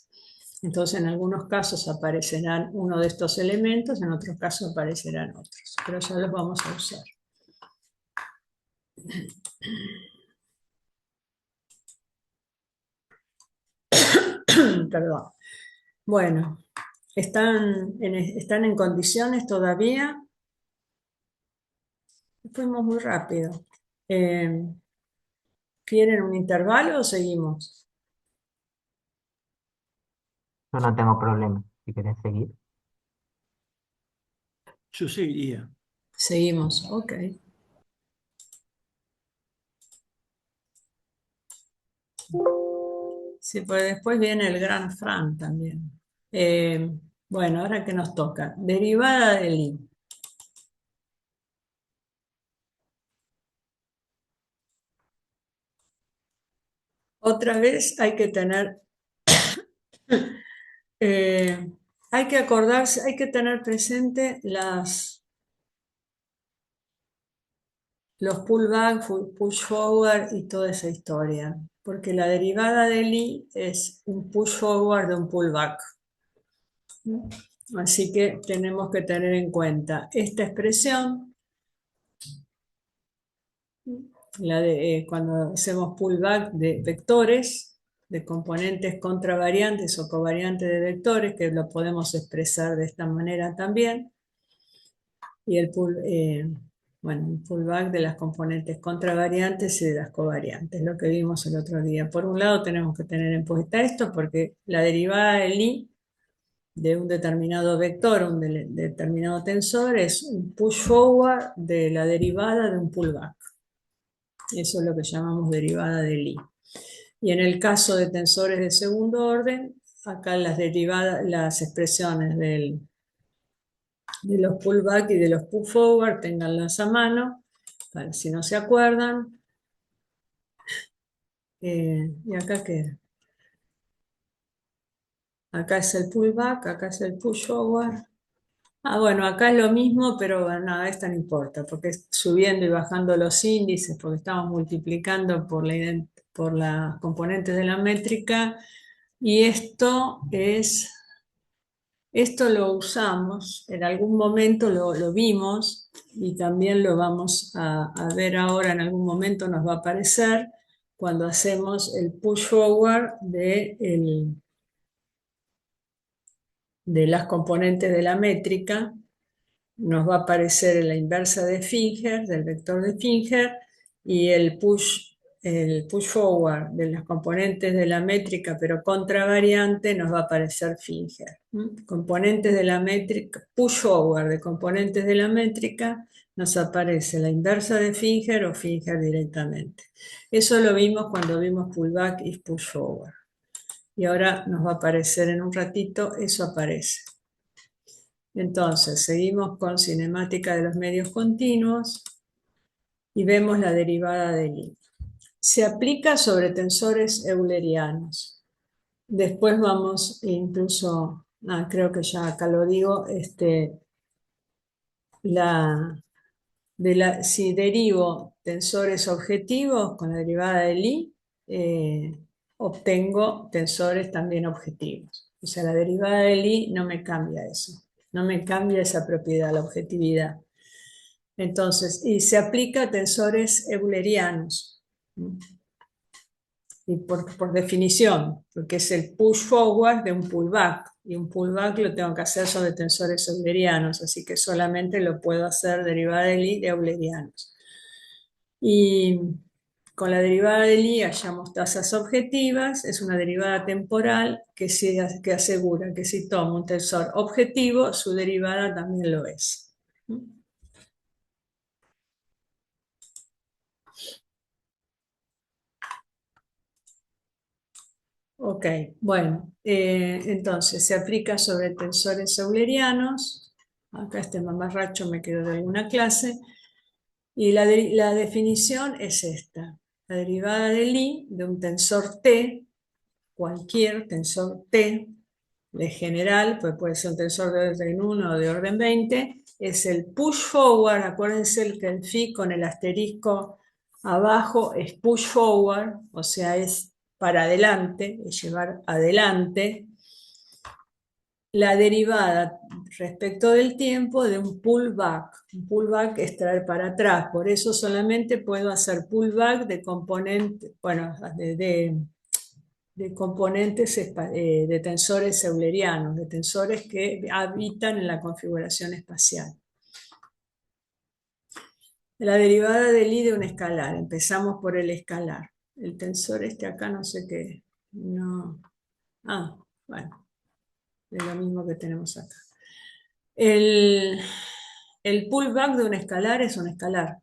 Entonces, en algunos casos aparecerán uno de estos elementos, en otros casos aparecerán otros, pero ya los vamos a usar. Perdón. Bueno, ¿están en condiciones todavía? Fuimos muy rápido. ¿Quieren un intervalo o seguimos? Yo no tengo problema. Si querés seguir. Yo seguiría. Seguimos, ok. Sí, pues después viene el gran Fran también. Bueno, ahora que nos toca. Derivada del I. Otra vez hay que tener, hay que acordarse, hay que tener presente los pullback, push forward y toda esa historia, porque la derivada del I es un push forward de un pullback. Así que tenemos que tener en cuenta esta expresión, cuando hacemos pullback de vectores, de componentes contravariantes o covariantes de vectores, que lo podemos expresar de esta manera también, y el pullback de las componentes contravariantes y de las covariantes, lo que vimos el otro día. Por un lado tenemos que tener en cuenta esto porque la derivada del I de un determinado vector, un determinado tensor, es un push forward de la derivada de un pullback. Eso es lo que llamamos derivada del I. Y en el caso de tensores de segundo orden, acá las expresiones de los pullback y de los pull forward, tenganlas a mano, para si no se acuerdan. ¿Y acá qué? Acá es el pullback, acá es el push forward. Bueno, acá es lo mismo, pero nada, esta no importa, porque es subiendo y bajando los índices, porque estamos multiplicando por las componentes de la métrica, y esto lo usamos, en algún momento lo vimos, y también lo vamos a ver ahora, en algún momento nos va a aparecer, cuando hacemos el push forward de las componentes de la métrica. Nos va a aparecer la inversa de Finger, del vector de Finger, y el push forward de las componentes de la métrica, pero contravariante, nos va a aparecer Finger. Componentes de la métrica, push forward de componentes de la métrica, nos aparece la inversa de Finger o Finger directamente. Eso lo vimos cuando vimos pullback y push forward. Y ahora nos va a aparecer en un ratito, eso aparece. Entonces, seguimos con cinemática de los medios continuos y vemos la derivada del I. Se aplica sobre tensores eulerianos. Después vamos incluso, creo que ya acá lo digo, si derivo tensores objetivos con la derivada de Lie, obtengo tensores también objetivos. O sea, la derivada de Lie no me cambia eso, no me cambia esa propiedad, la objetividad. Entonces, y se aplica a tensores eulerianos. Y por definición, porque es el push forward de un pullback, y un pullback lo tengo que hacer sobre tensores eulerianos, así que solamente lo puedo hacer derivada de Lie de eulerianos. Y con la derivada de Lie hallamos tasas objetivas, es una derivada temporal que asegura que si tomo un tensor objetivo, su derivada también lo es. Ok, bueno, entonces se aplica sobre tensores eulerianos. Acá este mamarracho me quedó de alguna clase. Y la definición es esta. La derivada de Lie de un tensor T, cualquier tensor T, de general, pues puede ser un tensor de orden 1 o de orden 20, es el push forward. Acuérdense que el phi con el asterisco abajo es push forward, o sea, es para adelante, es llevar adelante la derivada respecto del tiempo de un pullback. Un pullback es traer para atrás, por eso solamente puedo hacer pullback de componentes, bueno, de componentes de tensores eulerianos, de tensores que habitan en la configuración espacial. La derivada del I de un escalar, empezamos por el escalar. El tensor este acá no sé qué, no, bueno, es lo mismo que tenemos acá. El pullback de un escalar es un escalar.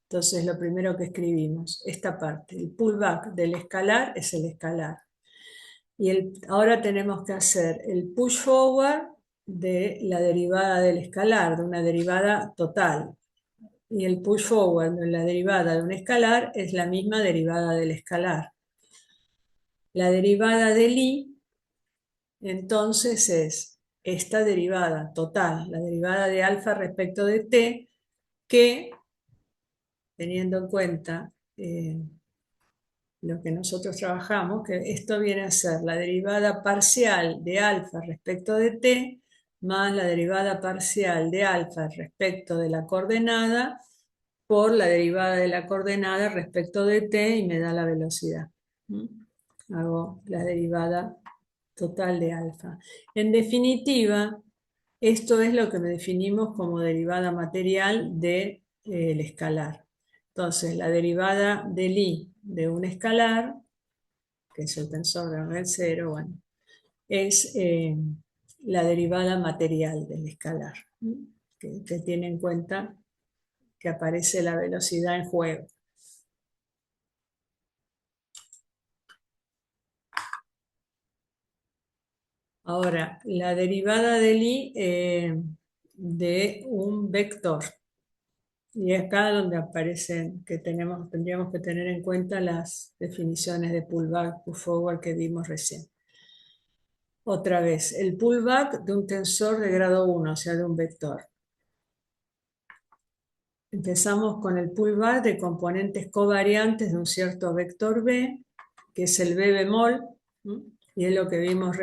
Entonces lo primero que escribimos, esta parte, el pullback del escalar es el escalar. Y ahora tenemos que hacer el push forward de la derivada del escalar, de una derivada total. Y el push forward de la derivada de un escalar es la misma derivada del escalar. La derivada del I, entonces, es esta derivada total, la derivada de alfa respecto de t, que, teniendo en cuenta lo que nosotros trabajamos, que esto viene a ser la derivada parcial de alfa respecto de t, más la derivada parcial de alfa respecto de la coordenada, por la derivada de la coordenada respecto de t, y me da la velocidad. Hago la derivada total de alfa. En definitiva, esto es lo que definimos como derivada material del escalar. Entonces, la derivada del I de un escalar, que es el tensor de orden 0, bueno, es la derivada material del escalar, que tiene en cuenta que aparece la velocidad en juego. Ahora, la derivada del I de un vector. Y es acá donde aparecen que tendríamos que tener en cuenta las definiciones de pullback, pull forward que vimos recién. Otra vez, el pullback de un tensor de grado 1, o sea, de un vector. Empezamos con el pullback de componentes covariantes de un cierto vector B, que es el B bemol, y es lo que vimos,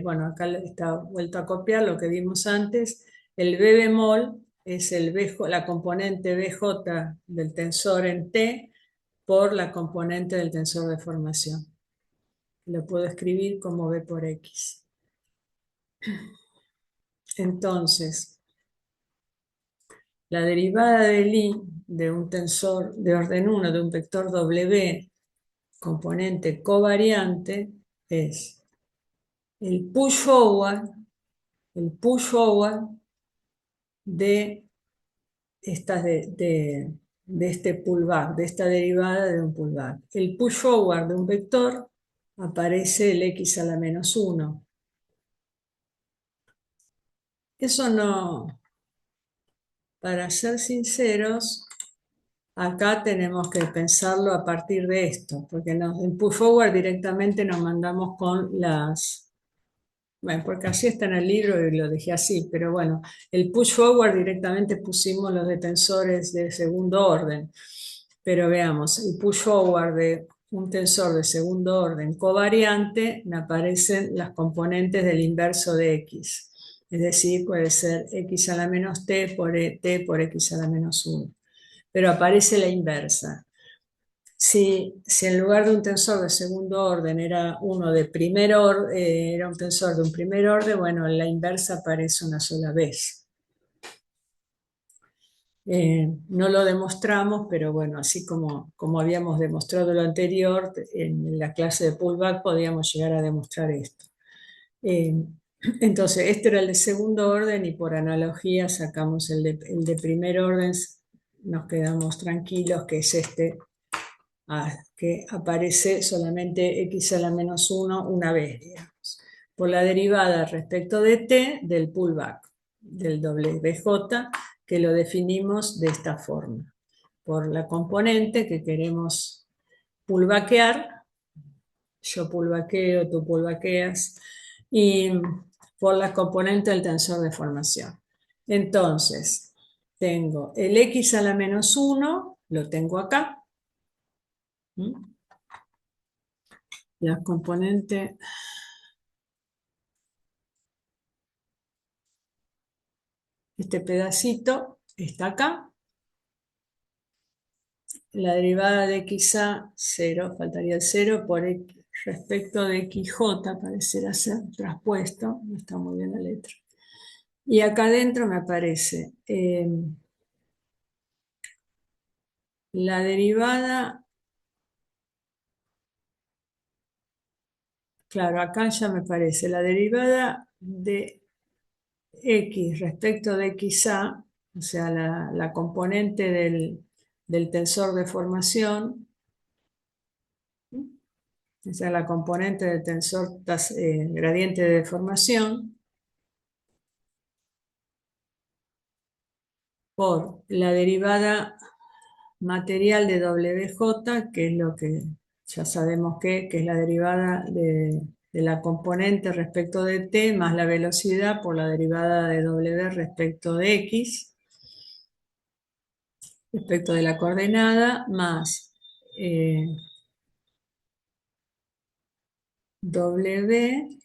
bueno, acá está vuelto a copiar lo que vimos antes. El B bemol es la componente BJ del tensor en T por la componente del tensor de formación. Lo puedo escribir como B por X. Entonces, la derivada del I de un tensor de orden 1, de un vector W, componente covariante, es el push forward de este pullback, de esta derivada de un pullback. El push forward de un vector aparece el x a la menos 1. Eso no, para ser sinceros, acá tenemos que pensarlo a partir de esto, porque en push forward directamente nos mandamos con Bueno, porque así está en el libro y lo dejé así, pero bueno, el push forward directamente pusimos los de tensores de segundo orden. Pero veamos, el push forward de un tensor de segundo orden covariante, me aparecen las componentes del inverso de x. Es decir, puede ser x a la menos t por x a la menos 1. Pero aparece la inversa. Si en lugar de un tensor de segundo orden era uno de primer orden, era un tensor de un primer orden, bueno, en la inversa aparece una sola vez. No lo demostramos, pero bueno, así como habíamos demostrado lo anterior, en la clase de pullback podíamos llegar a demostrar esto. Entonces, este era el de segundo orden y por analogía sacamos el de primer orden, nos quedamos tranquilos que es este, que aparece solamente x a la menos 1 una vez, digamos. Por la derivada respecto de t del pullback, del WJ, que lo definimos de esta forma. Por la componente que queremos pullbackear, yo pullbackeo, tú pullbackeas, y por la componente del tensor de formación. Entonces, tengo el x a la menos 1, lo tengo acá. La componente este pedacito está acá. La derivada de xa, 0, faltaría el 0 por x, respecto de xj, parecerá ser traspuesto, no está muy bien la letra. Y acá adentro me aparece la derivada, claro, acá ya me aparece la derivada de x respecto de xa, o sea, la componente del tensor de formación. Esa es la componente del tensor gradiente de deformación por la derivada material de WJ, que es lo que ya sabemos que es la derivada de la componente respecto de t más la velocidad por la derivada de W respecto de x, respecto de la coordenada, más W.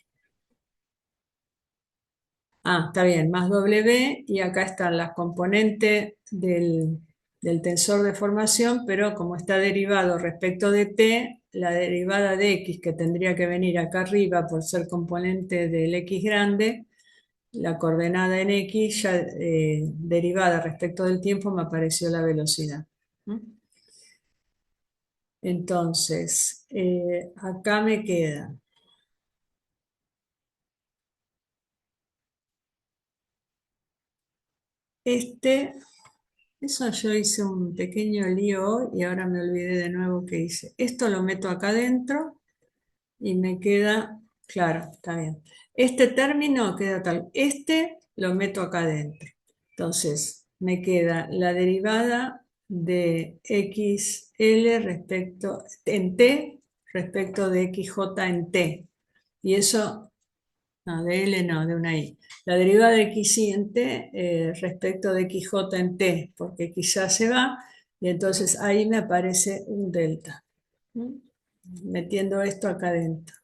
Está bien, más W, y acá están las componentes del tensor de formación, pero como está derivado respecto de t, la derivada de x, que tendría que venir acá arriba por ser componente del x grande, la coordenada en x, ya derivada respecto del tiempo, me apareció la velocidad. Entonces, acá me queda eso yo hice un pequeño lío hoy y ahora me olvidé de nuevo que hice. Esto lo meto acá adentro y me queda, claro, está bien. Este término queda tal, este lo meto acá adentro. Entonces, me queda la derivada de xl respecto, en t respecto de xj en t. Y eso, no, de L no, de una I. La derivada de x en t respecto de xj en t, porque quizás se va, y entonces ahí me aparece un delta. Metiendo esto acá adentro.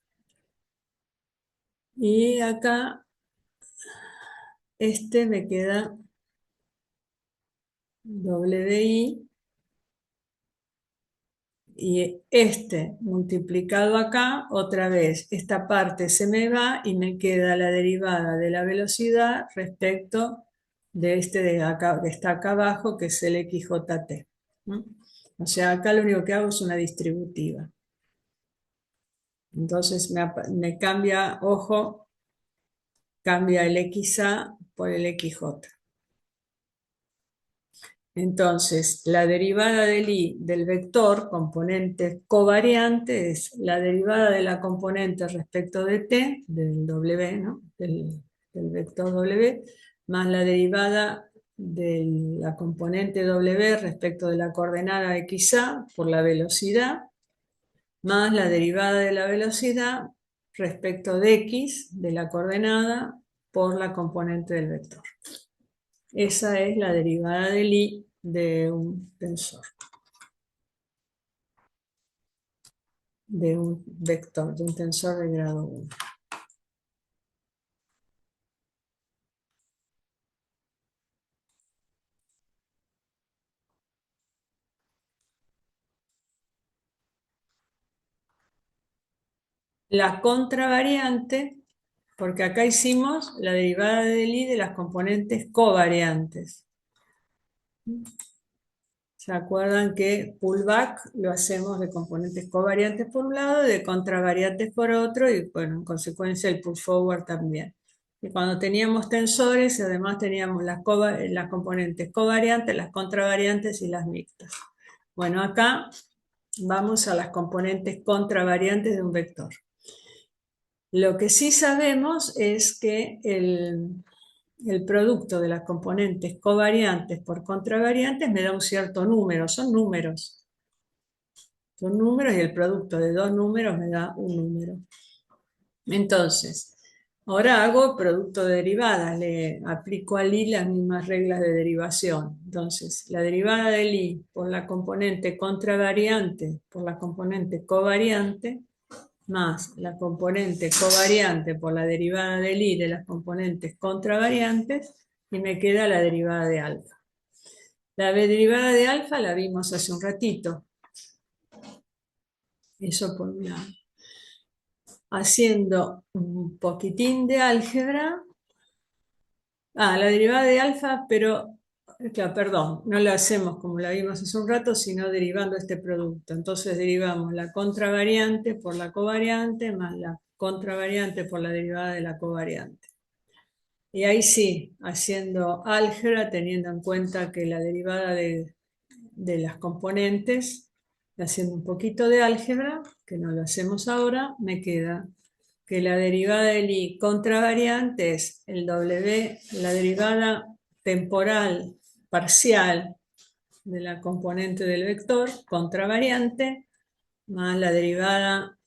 Y acá, este me queda WI, y este multiplicado acá, otra vez, esta parte se me va y me queda la derivada de la velocidad respecto de este de acá, que está acá abajo, que es el XJT. O sea, acá lo único que hago es una distributiva. Entonces me cambia, ojo, cambia el XA por el XJ. Entonces, la derivada del I del vector, componente covariante, es la derivada de la componente respecto de t, del W, ¿no? del vector W, más la derivada de la componente W respecto de la coordenada XA por la velocidad, más la derivada de la velocidad respecto de x, de la coordenada, por la componente del vector. Esa es la derivada del i de un tensor, de un vector, de un tensor de grado 1. La contravariante, porque acá hicimos la derivada del i de las componentes covariantes. ¿Se acuerdan que pullback lo hacemos de componentes covariantes por un lado y de contravariantes por otro? Y bueno, en consecuencia el pull forward también. Y cuando teníamos tensores, además teníamos las componentes covariantes, las contravariantes y las mixtas. Bueno, acá vamos a las componentes contravariantes de un vector. Lo que sí sabemos es que el producto de las componentes covariantes por contravariantes me da un cierto número, son números. Son números y el producto de dos números me da un número. Entonces, ahora hago producto de derivadas, le aplico al i las mismas reglas de derivación. Entonces, la derivada del i por la componente contravariante por la componente covariante más la componente covariante por la derivada del i de las componentes contravariantes y me queda la derivada de alfa. La derivada de alfa la vimos hace un ratito. Eso por un lado. Haciendo un poquitín de álgebra. La derivada de alfa, pero, claro, perdón, no la hacemos como la vimos hace un rato, sino derivando este producto. Entonces derivamos la contravariante por la covariante más la contravariante por la derivada de la covariante. Y ahí sí, haciendo álgebra, teniendo en cuenta que la derivada de las componentes, haciendo un poquito de álgebra, que no lo hacemos ahora, me queda que la derivada del i contravariante es el w, la derivada temporal parcial de la componente del vector contravariante, más la derivada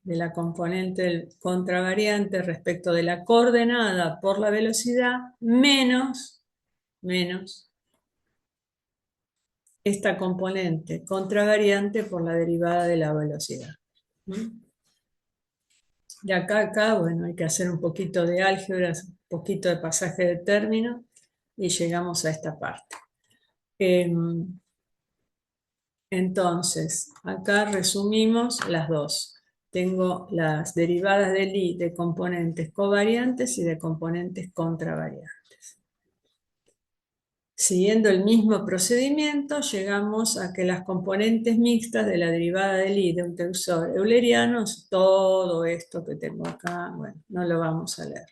de la componente del contravariante respecto de la coordenada por la velocidad, menos esta componente contravariante por la derivada de la velocidad. De acá a acá, bueno, hay que hacer un poquito de álgebra, un poquito de pasaje de términos y llegamos a esta parte. Entonces, acá resumimos las dos. Tengo las derivadas del i de componentes covariantes y de componentes contravariantes. Siguiendo el mismo procedimiento, llegamos a que las componentes mixtas de la derivada del i de un tensor euleriano, todo esto que tengo acá, bueno, no lo vamos a leer.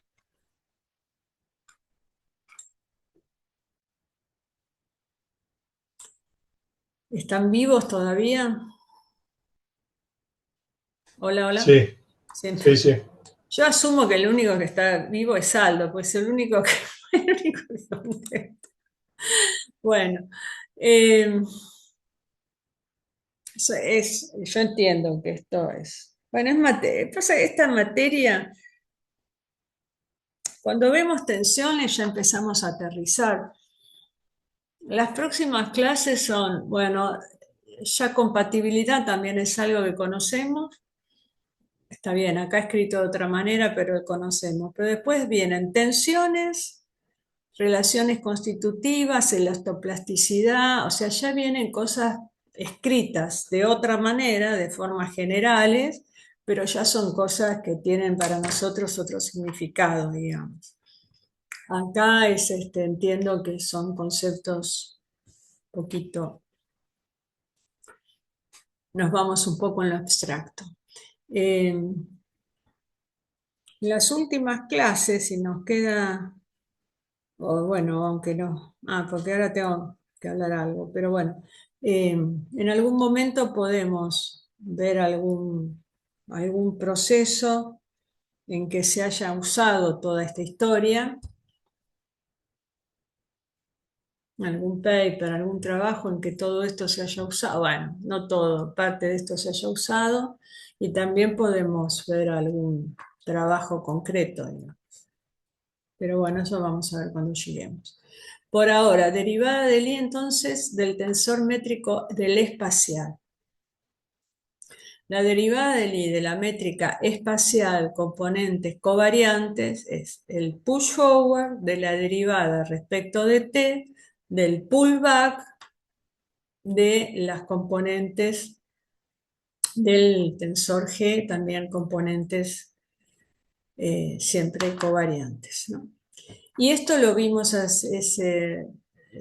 ¿Están vivos todavía? Hola, hola. Sí, Siempre. sí, sí. Yo asumo que el único que está vivo es Aldo, pues el único que, el único que contesta. Bueno, yo entiendo que esto es. Bueno, es materia. Pasa que esta materia, cuando vemos tensiones ya empezamos a aterrizar. Las próximas clases son, bueno, ya compatibilidad también es algo que conocemos. Está bien, acá escrito de otra manera, pero conocemos. Pero después vienen tensiones, relaciones constitutivas, elastoplasticidad, o sea, ya vienen cosas escritas de otra manera, de formas generales, pero ya son cosas que tienen para nosotros otro significado, digamos. Acá entiendo que son conceptos poquito, nos vamos un poco en lo abstracto. Las últimas clases, si nos queda, o bueno, aunque no, porque ahora tengo que hablar algo, pero bueno, en algún momento podemos ver algún proceso en que se haya usado toda esta historia algún paper, algún trabajo en que todo esto se haya usado. Bueno, no todo, parte de esto se haya usado y también podemos ver algún trabajo concreto, digamos. Pero bueno, eso vamos a ver cuando lleguemos. Por ahora, derivada del I entonces del tensor métrico del espacial. La derivada del I de la métrica espacial componentes covariantes es el push forward de la derivada respecto de T del pullback de las componentes del tensor G, también componentes siempre covariantes, ¿no? Y esto lo vimos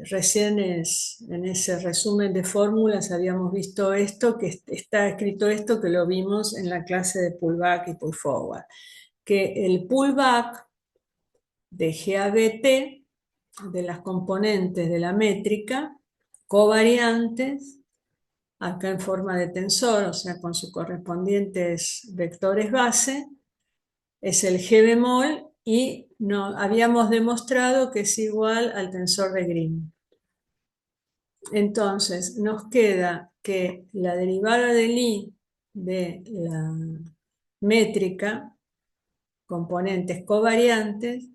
recién en ese resumen de fórmulas, habíamos visto esto, que está escrito esto, que lo vimos en la clase de pullback y pull forward, que el pullback de GABT, de las componentes de la métrica, covariantes, acá en forma de tensor, o sea, con sus correspondientes vectores base, es el G bemol y no, habíamos demostrado que es igual al tensor de Green. Entonces, nos queda que la derivada del I de la métrica, componentes covariantes,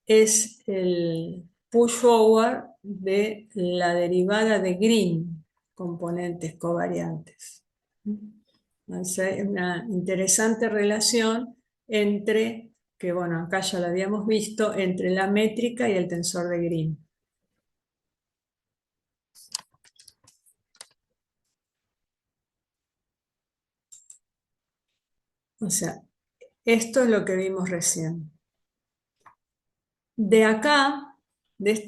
es el push forward de la derivada de Green, componentes covariantes. Entonces, una interesante relación entre, que bueno, acá ya lo habíamos visto, entre la métrica y el tensor de Green. O sea, esto es lo que vimos recién. De acá, en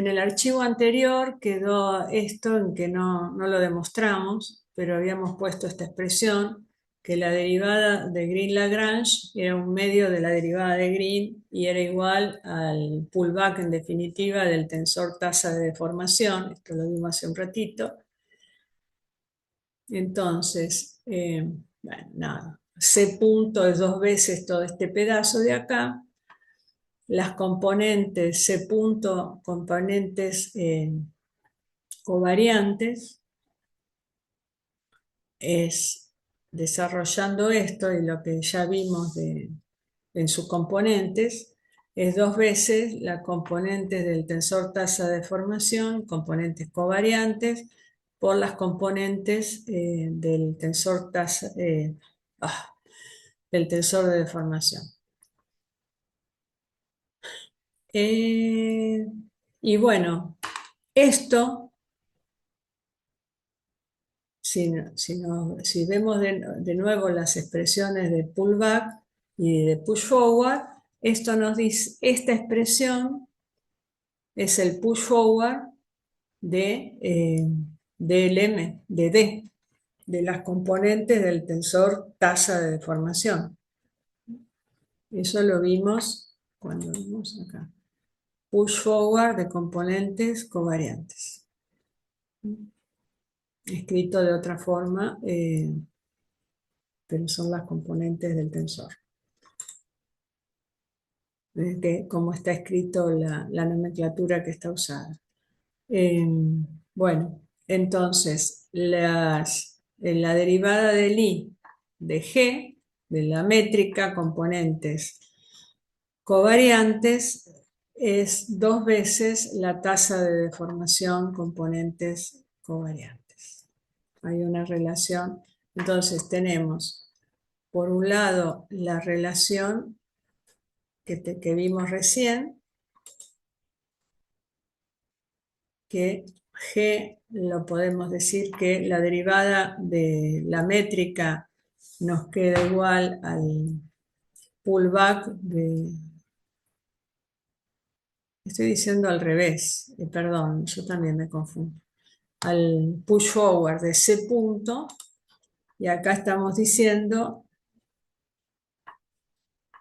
el archivo anterior quedó esto en que no lo demostramos, pero habíamos puesto esta expresión, que la derivada de Green-Lagrange era un medio de la derivada de Green y era igual al pullback en definitiva del tensor tasa de deformación, esto lo vimos hace un ratito. Entonces, bueno, nada, C punto es 2 veces todo este pedazo de acá. Las componentes C punto, componentes covariantes, es desarrollando esto y lo que ya vimos en sus componentes, es 2 veces las componentes del tensor tasa de deformación, componentes covariantes, por las componentes del tensor tasa, del tensor de deformación. Y bueno, esto, si vemos de nuevo las expresiones de pullback y de push forward, esto nos dice, esta expresión es el push forward del M, de D, de las componentes del tensor tasa de deformación. Eso lo vimos cuando vimos acá. Push forward de componentes covariantes. Escrito de otra forma, pero son las componentes del tensor. Como está escrito la nomenclatura que está usada. Bueno, entonces, la derivada del I de G, de la métrica componentes covariantes, es 2 veces la tasa de deformación componentes covariantes. Hay una relación. Entonces tenemos, por un lado, la relación que vimos recién, que G lo podemos decir que la derivada de la métrica nos queda igual al pullback de... Estoy diciendo al revés, perdón, yo también me confundo. Al push forward de C punto, y acá estamos diciendo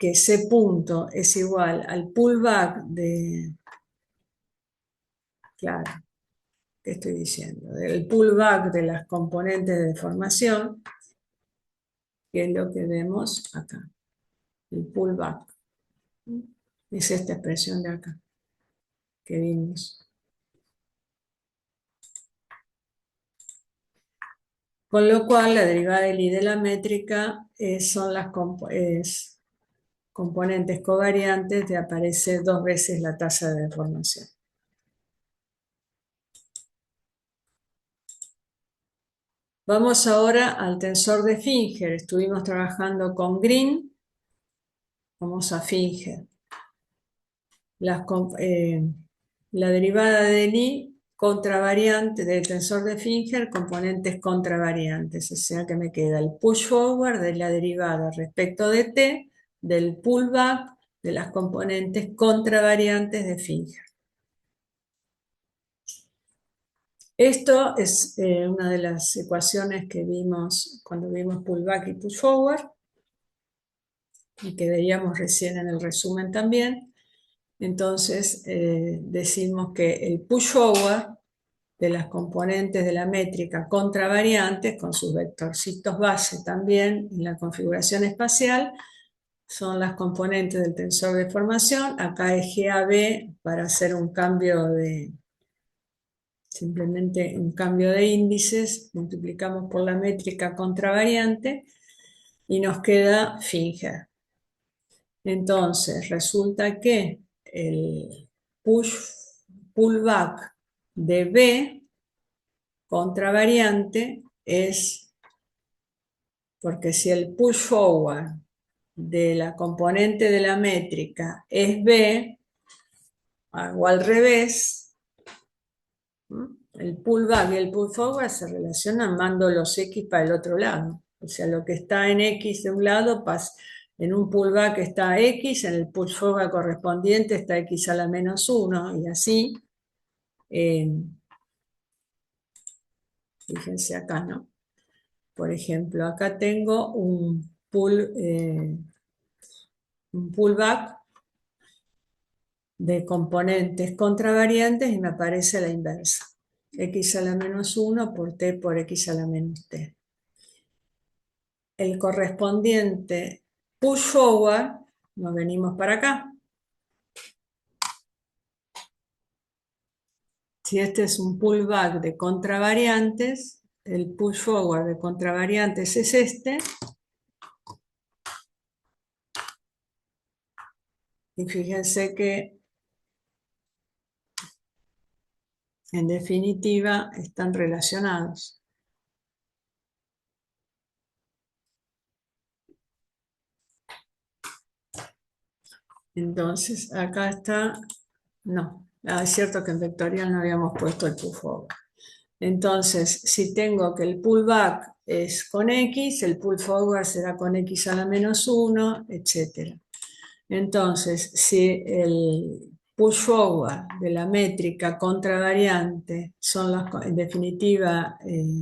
que C punto es igual al pullback de... Claro, ¿qué estoy diciendo? Del pullback de las componentes de deformación, que es lo que vemos acá, el pullback. Es esta expresión de acá. que vimos. Con lo cual, la derivada del I de la métrica son las componentes covariantes de aparece 2 veces la tasa de deformación. Vamos ahora al tensor de Finger. Estuvimos trabajando con Green. Vamos a Finger. La derivada del I contravariante del tensor de Finger, componentes contravariantes. O sea que me queda el push forward de la derivada respecto de T, del pullback de las componentes contravariantes de Finger. Esto es una de las ecuaciones que vimos cuando vimos pullback y push forward, y que veíamos recién en el resumen también. Entonces decimos que el push forward de las componentes de la métrica contravariantes, con sus vectorcitos base también en la configuración espacial, son las componentes del tensor de formación. Acá es GAB para hacer un cambio simplemente un cambio de índices, multiplicamos por la métrica contravariante y nos queda Finger. Entonces, resulta que el pullback de B contravariante es, porque si el push forward de la componente de la métrica es B, o al revés, el pullback y el pull forward se relacionan mando los X para el otro lado. O sea, lo que está en X de un lado pasa. En un pullback está X, en el pull forward correspondiente está X a la menos 1, y así. Fíjense acá, ¿no? Por ejemplo, acá tengo un pullback de componentes contravariantes y me aparece la inversa. X a la menos 1 por T por X a la menos T. El correspondiente push forward, nos venimos para acá. Si este es un pullback de contravariantes, el push forward de contravariantes es este. Y fíjense que, en definitiva, están relacionados. Entonces, acá está, no, es cierto que en vectorial no habíamos puesto el pull forward. Entonces, si tengo que el pullback es con X, el pull forward será con X a la menos 1, etc. Entonces, si el push forward de la métrica contravariante son en definitiva,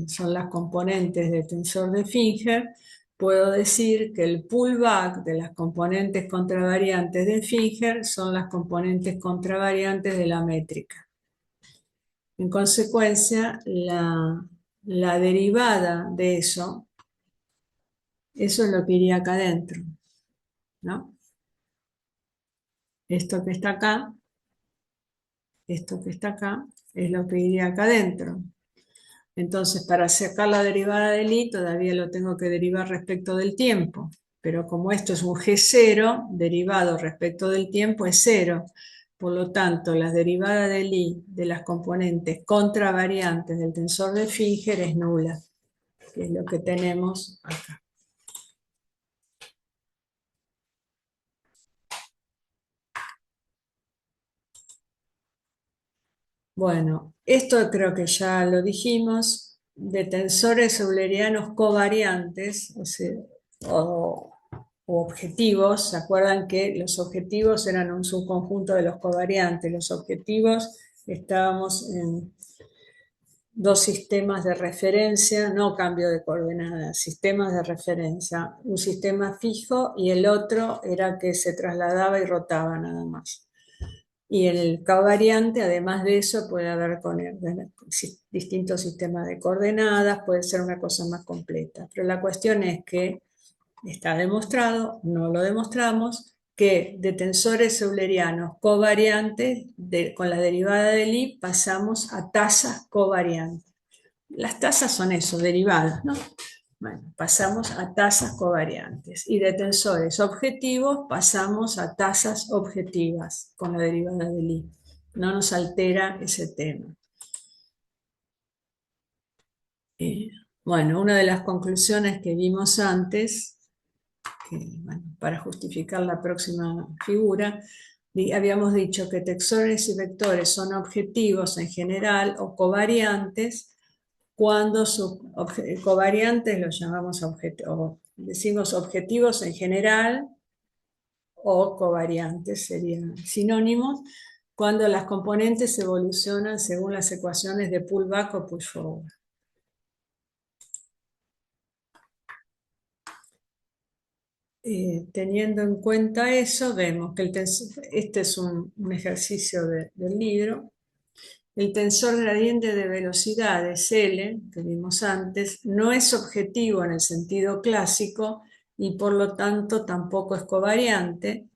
son las componentes del tensor de Finger, puedo decir que el pullback de las componentes contravariantes de Finger son las componentes contravariantes de la métrica. En consecuencia, la derivada de eso es lo que iría acá adentro, ¿no? Esto que está acá, es lo que iría acá adentro. Entonces, para sacar la derivada del I, todavía lo tengo que derivar respecto del tiempo. Pero como esto es un G0, derivado respecto del tiempo es 0. Por lo tanto, la derivada del I de las componentes contravariantes del tensor de Finger es nula, que es lo que tenemos acá. Bueno, esto creo que ya lo dijimos, de tensores eulerianos covariantes, o objetivos. ¿Se acuerdan que los objetivos eran un subconjunto de los covariantes? Los objetivos estábamos en dos sistemas de referencia, no cambio de coordenadas, sistemas de referencia. Un sistema fijo y el otro era que se trasladaba y rotaba nada más. Y en el covariante, además de eso, puede haber distintos sistemas de coordenadas, puede ser una cosa más completa. Pero la cuestión es que está demostrado, no lo demostramos, que de tensores eulerianos covariantes con la derivada del I pasamos a tasas covariantes. Las tasas son eso, derivadas, ¿no? Bueno, pasamos a tasas covariantes y de tensores objetivos pasamos a tasas objetivas con la derivada del I. No nos altera ese tema. Bueno, una de las conclusiones que vimos antes, bueno, para justificar la próxima figura, habíamos dicho que tensores y vectores son objetivos en general o covariantes cuando covariantes los llamamos decimos objetivos en general o covariantes serían sinónimos cuando las componentes evolucionan según las ecuaciones de pullback o pushforward. Teniendo en cuenta eso, vemos que este es un ejercicio del libro. El tensor gradiente de velocidades, L, que vimos antes, no es objetivo en el sentido clásico y por lo tanto tampoco es covariante,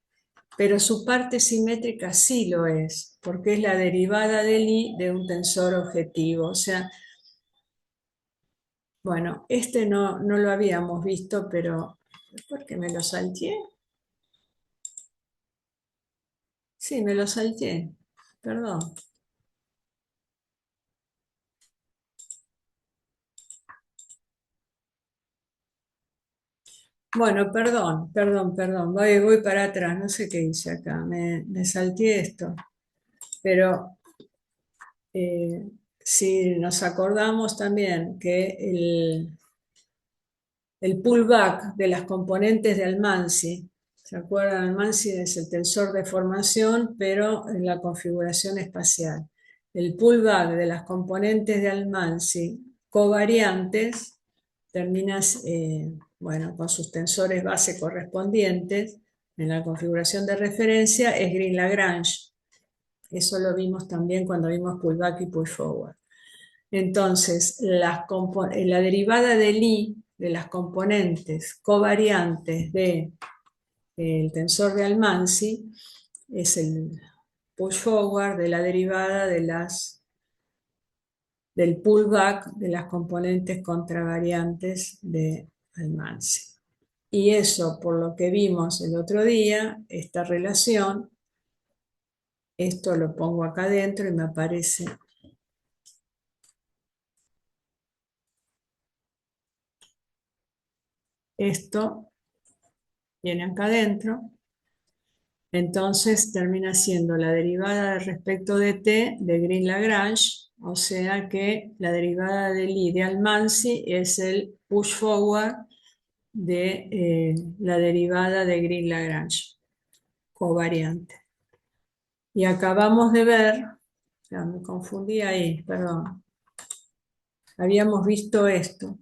pero su parte simétrica sí lo es, porque es la derivada del I de un tensor objetivo. O sea, bueno, este no lo habíamos visto, pero ¿por qué me lo salteé? Sí, me lo salteé, perdón. Bueno, perdón, voy para atrás, no sé qué hice acá, me salteé esto, pero si nos acordamos también que el pullback de las componentes de Almansi, ¿se acuerdan? Almansi es el tensor de formación, pero en la configuración espacial. El pullback de las componentes de Almansi covariantes termina, bueno, con sus tensores base correspondientes en la configuración de referencia es Green-Lagrange. Eso lo vimos también cuando vimos pullback y pushforward. Entonces, la derivada del I de las componentes covariantes del tensor de Almansi es el pushforward de la derivada del pullback de las componentes contravariantes de Almansi. Y eso, por lo que vimos el otro día, esta relación, esto lo pongo acá adentro y me aparece esto, viene acá adentro, entonces termina siendo la derivada respecto de t de Green-Lagrange, o sea que la derivada del I de Almansi es el push forward de la derivada de Green-Lagrange, covariante. Y acabamos de ver, ya me confundí ahí, perdón, habíamos visto esto,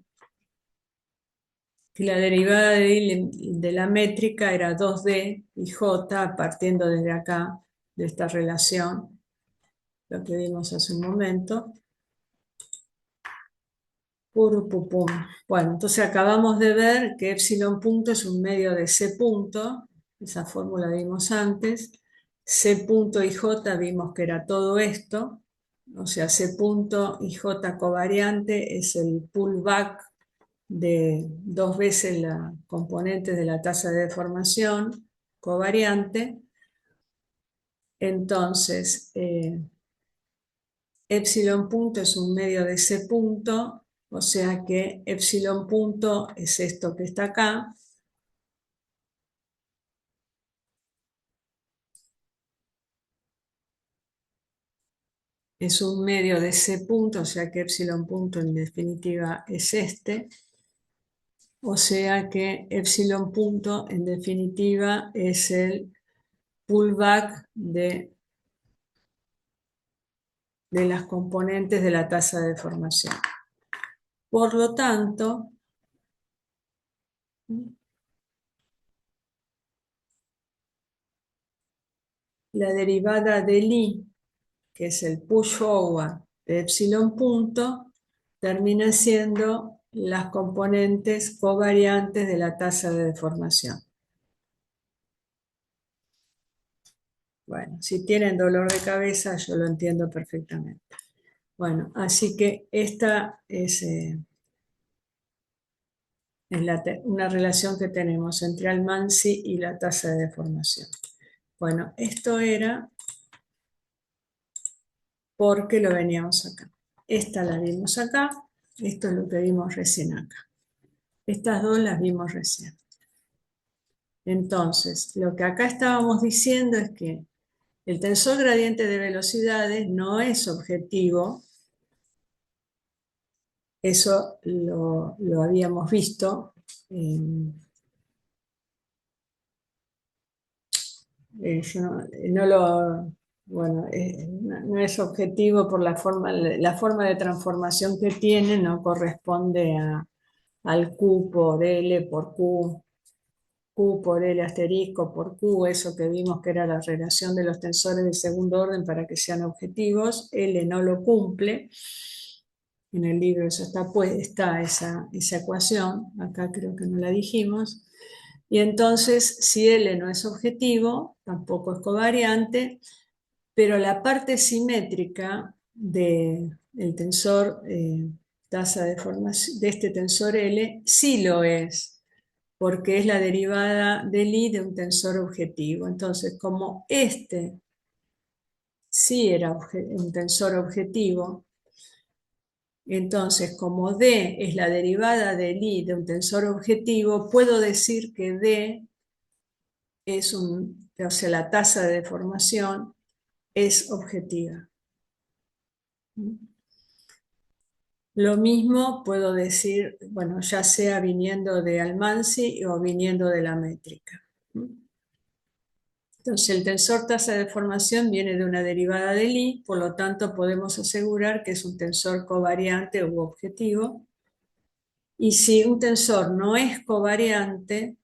que la derivada de la métrica era 2D y J, partiendo desde acá, de esta relación, lo que vimos hace un momento. Bueno, entonces acabamos de ver que epsilon punto es un medio de C punto, esa fórmula vimos antes, C punto y J vimos que era todo esto, o sea, C punto y J covariante es el pullback de 2 veces la componente de la tasa de deformación covariante. Entonces, epsilon punto es un medio de C punto, o sea que epsilon punto es esto que está acá. Es un medio de C punto, o sea que epsilon punto en definitiva es este. O sea que epsilon punto en definitiva es el pullback de las componentes de la tasa de deformación. Por lo tanto, la derivada del I, que es el push forward de epsilon punto, termina siendo las componentes covariantes de la tasa de deformación. Bueno, si tienen dolor de cabeza, yo lo entiendo perfectamente. Bueno, así que esta es una relación que tenemos entre Almansi y la tasa de deformación. Bueno, esto era porque lo veníamos acá. Esta la vimos acá, esto es lo que vimos recién acá. Estas dos las vimos recién. Entonces, lo que acá estábamos diciendo es que el tensor gradiente de velocidades no es objetivo. Eso lo habíamos visto. Bueno, no es objetivo por la forma de transformación que tiene, no corresponde al Q por L por Q, Q por L asterisco por Q, eso que vimos que era la relación de los tensores de segundo orden para que sean objetivos. L no lo cumple. En el libro eso está esa ecuación, acá creo que no la dijimos. Y entonces, si L no es objetivo, tampoco es covariante, pero la parte simétrica del tensor tasa de formación de este tensor L sí lo es, porque es la derivada del I de un tensor objetivo. Entonces, como este sí era un tensor objetivo, entonces como D es la derivada del I de un tensor objetivo, puedo decir que D es o sea, la tasa de deformación es objetiva. Lo mismo puedo decir, bueno, ya sea viniendo de Almansi o viniendo de la métrica. Entonces, el tensor tasa de deformación viene de una derivada del I, por lo tanto podemos asegurar que es un tensor covariante u objetivo. Y si un tensor no es covariante,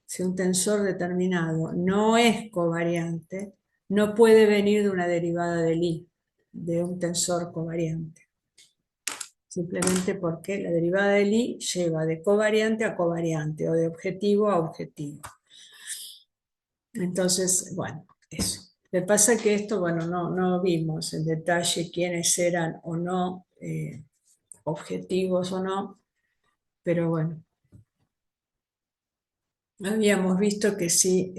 si un tensor determinado no es covariante, no puede venir de una derivada del I, de un tensor covariante. Simplemente porque la derivada del I lleva de covariante a covariante o de objetivo a objetivo. Entonces, bueno, eso. Me pasa que esto, bueno, no vimos en detalle quiénes eran o no objetivos o no, pero bueno, habíamos visto que sí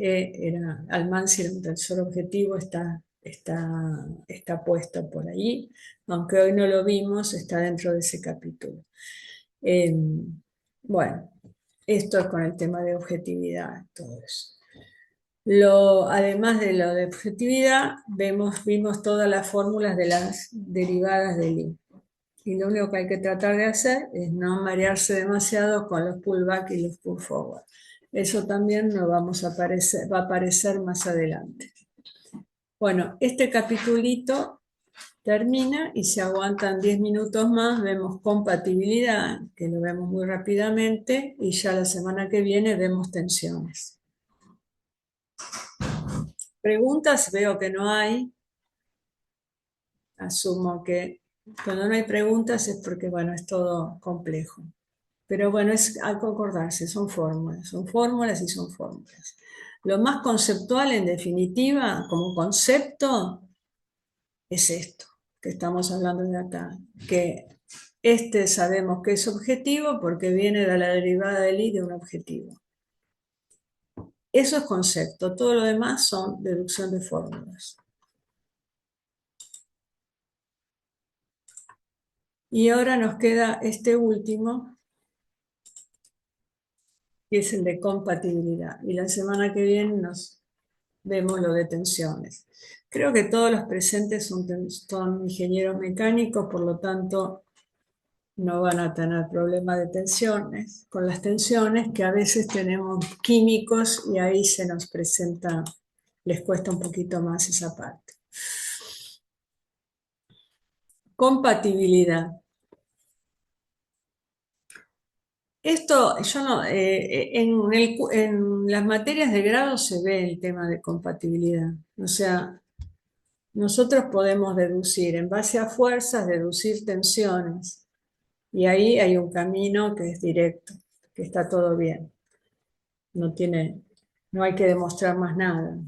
Almansi era un tensor objetivo, está puesto por ahí, aunque hoy no lo vimos, está dentro de ese capítulo. Bueno, esto es con el tema de objetividad, todo eso. Además de lo de objetividad, vimos todas las fórmulas de las derivadas del I. Y lo único que hay que tratar de hacer es no marearse demasiado con los pullback y los pull forward. Eso también va a aparecer más adelante. Bueno, este capitulito termina y si aguantan 10 minutos más vemos compatibilidad, que lo vemos muy rápidamente, y ya la semana que viene vemos tensiones. Preguntas veo que no hay. Asumo que cuando no hay preguntas es porque, bueno, es todo complejo. Pero bueno, hay que acordarse, son fórmulas y son fórmulas. Lo más conceptual, en definitiva, como concepto, es esto que estamos hablando de acá, que este sabemos que es objetivo porque viene de la derivada del I de un objetivo. Eso es concepto, todo lo demás son deducción de fórmulas. Y ahora nos queda este último, que es el de compatibilidad. Y la semana que viene nos vemos lo de tensiones. Creo que todos los presentes son ingenieros mecánicos, por lo tanto no van a tener problema de tensiones, con las tensiones que a veces tenemos químicos y ahí se nos presenta, les cuesta un poquito más esa parte. Compatibilidad. Esto, yo no, en las materias de grado se ve el tema de compatibilidad. O sea, nosotros podemos deducir, en base a fuerzas, deducir tensiones. Y ahí hay un camino que es directo, que está todo bien. No hay que demostrar más nada.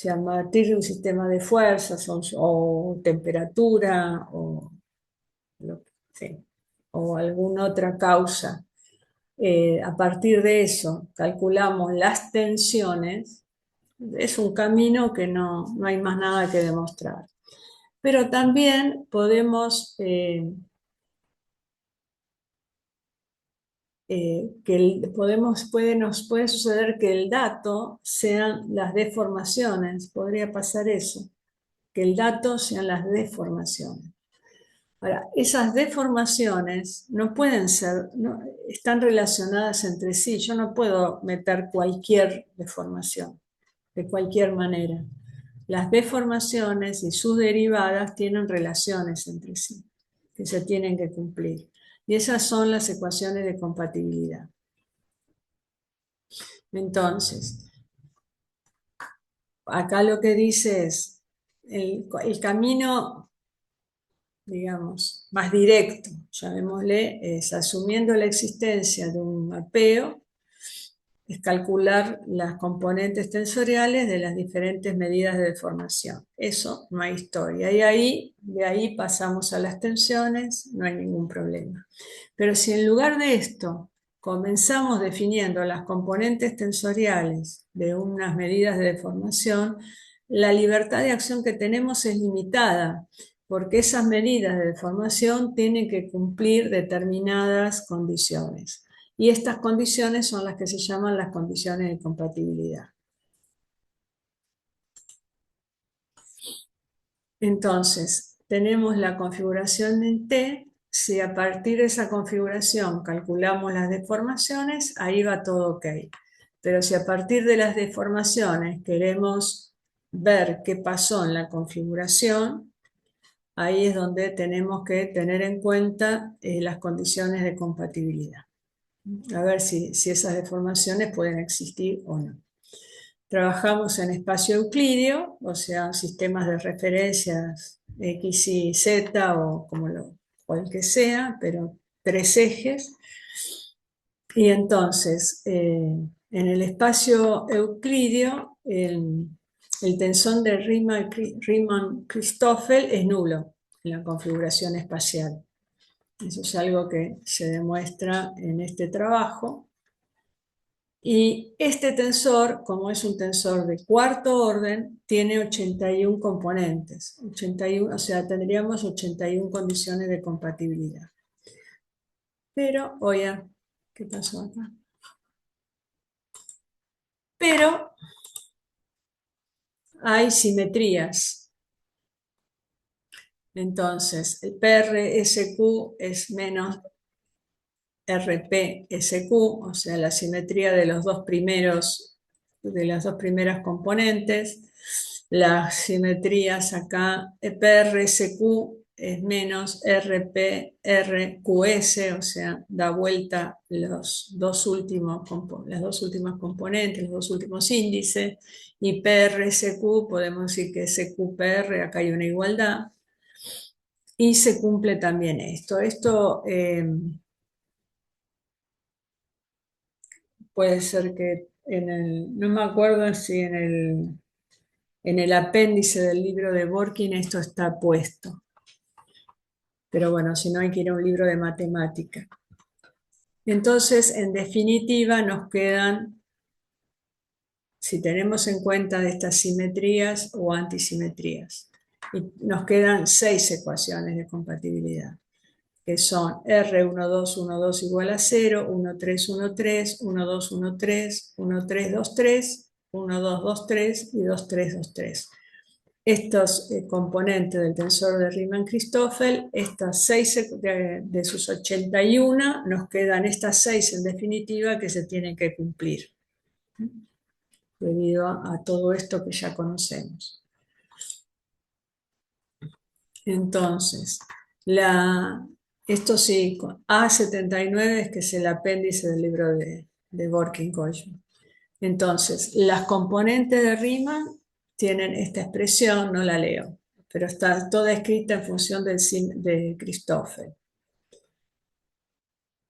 sea, a partir de un sistema de fuerzas o temperatura sí, o alguna otra causa. A partir de eso calculamos las tensiones. Es un camino que no hay más nada que demostrar. Pero también podemos, nos puede suceder que el dato sean las deformaciones, podría pasar eso, que el dato sean las deformaciones. Ahora, esas deformaciones no pueden ser, están relacionadas entre sí. Yo no puedo meter cualquier deformación, de cualquier manera. Las deformaciones y sus derivadas tienen relaciones entre sí, que se tienen que cumplir. Y esas son las ecuaciones de compatibilidad. Entonces, acá lo que dice es, el camino, digamos, más directo, llamémosle, es asumiendo la existencia de un mapeo, es calcular las componentes tensoriales de las diferentes medidas de deformación. Eso no hay historia. Y de ahí pasamos a las tensiones, no hay ningún problema. Pero si en lugar de esto comenzamos definiendo las componentes tensoriales de unas medidas de deformación, la libertad de acción que tenemos es limitada, porque esas medidas de deformación tienen que cumplir determinadas condiciones. Y estas condiciones son las que se llaman las condiciones de compatibilidad. Entonces, tenemos la configuración en T. Si a partir de esa configuración calculamos las deformaciones, ahí va todo ok. Pero si a partir de las deformaciones queremos ver qué pasó en la configuración, ahí es donde tenemos que tener en cuenta las condiciones de compatibilidad. A ver si esas deformaciones pueden existir o no. Trabajamos en espacio euclídeo, o sea, sistemas de referencias X, Y, Z o el que sea, pero 3 ejes. Y entonces, en el espacio euclídeo, el tensor de Riemann-Christoffel es nulo en la configuración espacial. Eso es algo que se demuestra en este trabajo. Y este tensor, como es un tensor de cuarto orden, tiene 81 componentes. 81, o sea, tendríamos 81 condiciones de compatibilidad. Pero, oye, ¿qué pasó acá? Pero hay simetrías. Entonces, el PRSQ es menos RPSQ, o sea, la simetría de los de las dos primeras componentes. Las simetrías acá, PRSQ es menos RPRQS, o sea, da vuelta las dos últimas componentes, los dos últimos índices, y PRSQ, podemos decir que SQPR, acá hay una igualdad, y se cumple también esto. Esto puede ser que no me acuerdo si en el apéndice del libro de Borkin esto está puesto. Pero bueno, si no hay que ir a un libro de matemática. Entonces, en definitiva, nos quedan, si tenemos en cuenta de estas simetrías o antisimetrías, y nos quedan 6 ecuaciones de compatibilidad, que son R1212 igual a 0, 1313, 1213, 1323, 1223 y 2323. Estos componentes del tensor de Riemann-Christoffel, estas 6 de sus 81, nos quedan estas 6 en definitiva que se tienen que cumplir, debido a todo esto que ya conocemos. Entonces, esto sí, A79 es que es el apéndice del libro de Borkin-Goldschmidt. Entonces, las componentes de Riemann tienen esta expresión, no la leo, pero está toda escrita en función de Christoffel.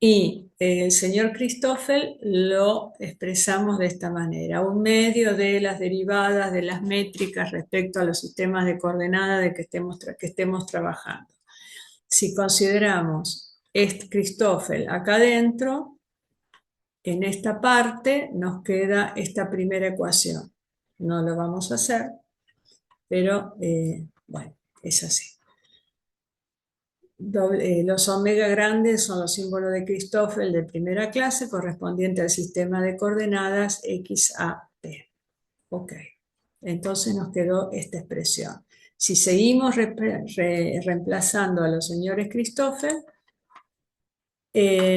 Y el señor Christoffel lo expresamos de esta manera: un medio de las derivadas de las métricas respecto a los sistemas de coordenadas de que estemos trabajando. Si consideramos este Christoffel acá adentro, en esta parte nos queda esta primera ecuación. No lo vamos a hacer, pero bueno, es así. Los omega grandes son los símbolos de Christoffel de primera clase, correspondiente al sistema de coordenadas XAP. Ok, entonces nos quedó esta expresión. Si seguimos reemplazando a los señores Christoffel,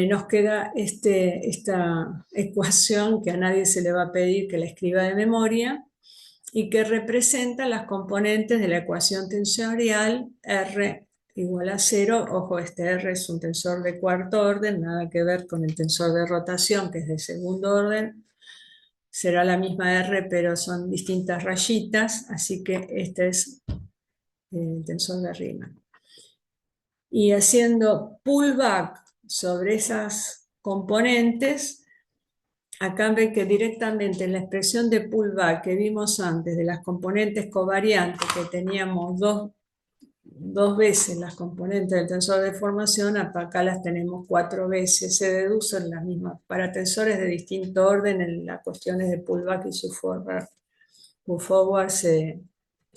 nos queda esta ecuación que a nadie se le va a pedir que la escriba de memoria y que representa las componentes de la ecuación tensorial R igual a 0. Ojo, este R es un tensor de cuarto orden, nada que ver con el tensor de rotación, que es de segundo orden. Será la misma R, pero son distintas rayitas, así que este es el tensor de Riemann. Y haciendo pullback sobre esas componentes, acá ven que directamente en la expresión de pullback que vimos antes de las componentes covariantes, que teníamos dos veces las componentes del tensor de formación, acá las tenemos 4 veces, se deducen las mismas. Para tensores de distinto orden, en las cuestiones de pullback y su forward se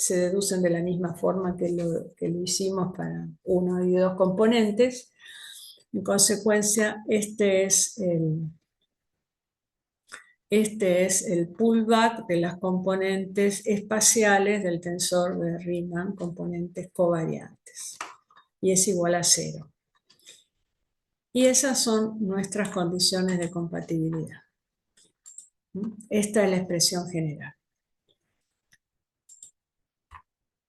deducen de la misma forma que lo hicimos para uno y dos componentes. En consecuencia, este es el pullback de las componentes espaciales del tensor de Riemann, componentes covariantes, y es igual a 0. Y esas son nuestras condiciones de compatibilidad. Esta es la expresión general.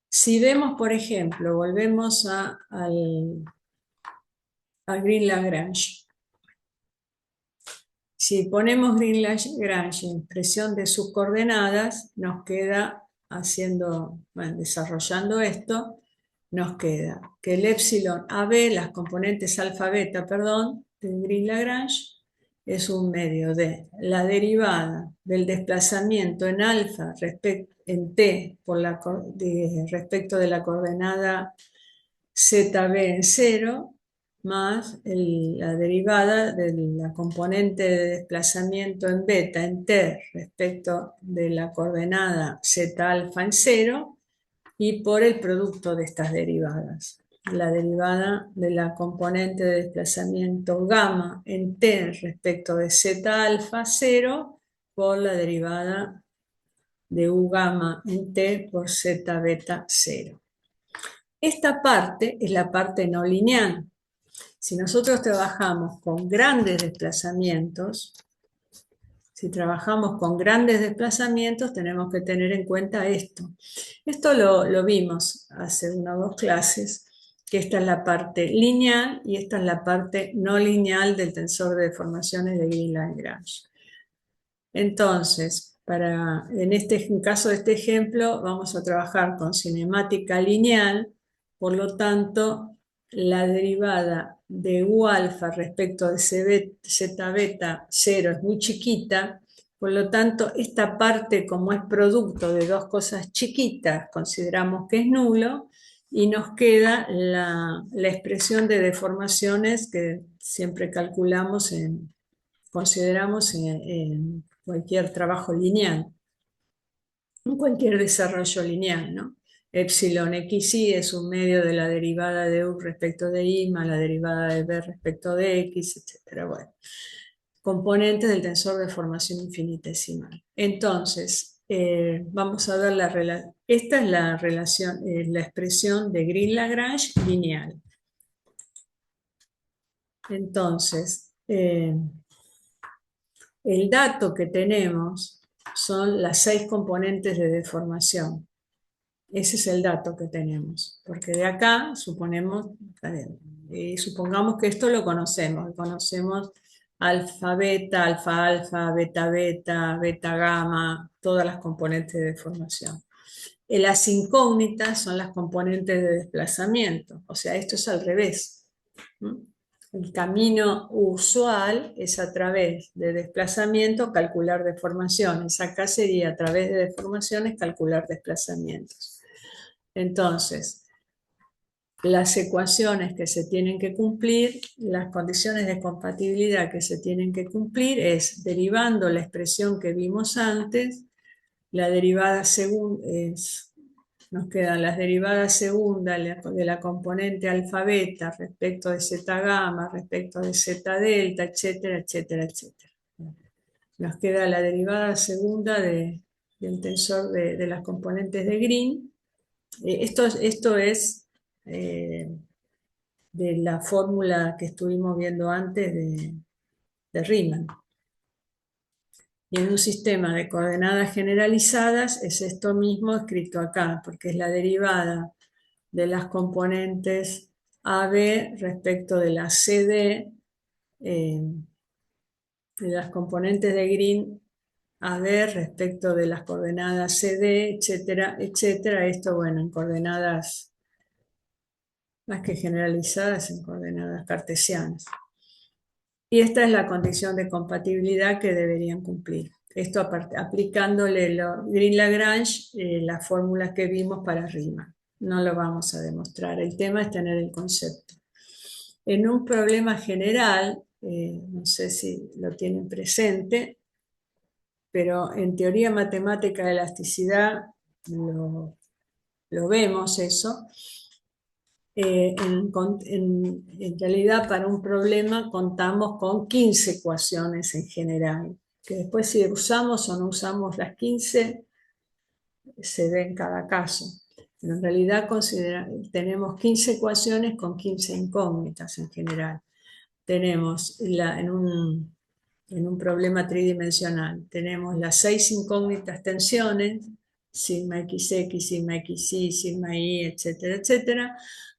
Si vemos, por ejemplo, volvemos al Green-Lagrange. Si ponemos Green-Lagrange en expresión de sus coordenadas, nos queda desarrollando esto, nos queda que el epsilon AB, las componentes alfa-beta, perdón, de Green-Lagrange, es un medio de la derivada del desplazamiento en alfa en t respecto de la coordenada zb en 0, más la derivada de la componente de desplazamiento en beta en t respecto de la coordenada z alfa en 0, y por el producto de estas derivadas. La derivada de la componente de desplazamiento gamma en t respecto de z alfa 0 por la derivada de u gamma en t por z beta 0. Esta parte es la parte no lineal. Si nosotros trabajamos con grandes desplazamientos, tenemos que tener en cuenta esto. Esto lo vimos hace una o dos clases, que esta es la parte lineal y esta es la parte no lineal del tensor de deformaciones de Green-Lagrange. Entonces, en caso de este ejemplo, vamos a trabajar con cinemática lineal, por lo tanto, la derivada de u alfa respecto de z beta 0 es muy chiquita, por lo tanto, esta parte, como es producto de dos cosas chiquitas, consideramos que es nulo, y nos queda la expresión de deformaciones que siempre consideramos en cualquier trabajo lineal, en cualquier desarrollo lineal, ¿no? Epsilon xi es un medio de la derivada de u respecto de y más la derivada de b respecto de x, etc. Bueno, componentes del tensor de formación infinitesimal. Entonces, vamos a ver esta es la relación, la expresión de Green-Lagrange lineal. Entonces, el dato que tenemos son las 6 componentes de deformación. Ese es el dato que tenemos, porque de acá supongamos que esto lo conocemos alfa beta, alfa alfa, beta beta, beta gamma, todas las componentes de deformación. Las incógnitas son las componentes de desplazamiento, o sea, esto es al revés. el camino usual es a través de desplazamiento calcular deformaciones. Acá sería a través de deformaciones calcular desplazamientos. Entonces, las ecuaciones que se tienen que cumplir, las condiciones de compatibilidad que se tienen que cumplir es derivando la expresión que vimos antes, la derivada segunda nos quedan las derivadas segunda de la componente alfa beta respecto de zeta gamma, respecto de zeta delta, etcétera, etcétera, etcétera. Nos queda la derivada segunda del tensor de las componentes de Green. Esto es de la fórmula que estuvimos viendo antes de Riemann. Y en un sistema de coordenadas generalizadas es esto mismo escrito acá, porque es la derivada de las componentes AB respecto de la CD, de las componentes de Green AB respecto de las coordenadas CD, etcétera, etcétera. Esto, bueno, en coordenadas más que generalizadas, en coordenadas cartesianas. Y esta es la condición de compatibilidad que deberían cumplir. Esto aplicándole Green-Lagrange, las fórmulas que vimos para Riemann. No lo vamos a demostrar, el tema es tener el concepto. En un problema general, no sé si lo tienen presente, pero en teoría matemática de elasticidad lo vemos eso. En realidad para un problema contamos con 15 ecuaciones en general, que después si usamos o no usamos las 15 se ve en cada caso. Pero en realidad tenemos 15 ecuaciones con 15 incógnitas en general. Tenemos en un problema tridimensional, tenemos las 6 incógnitas tensiones, sigma xx, sigma xy, sigma y, etcétera, etcétera.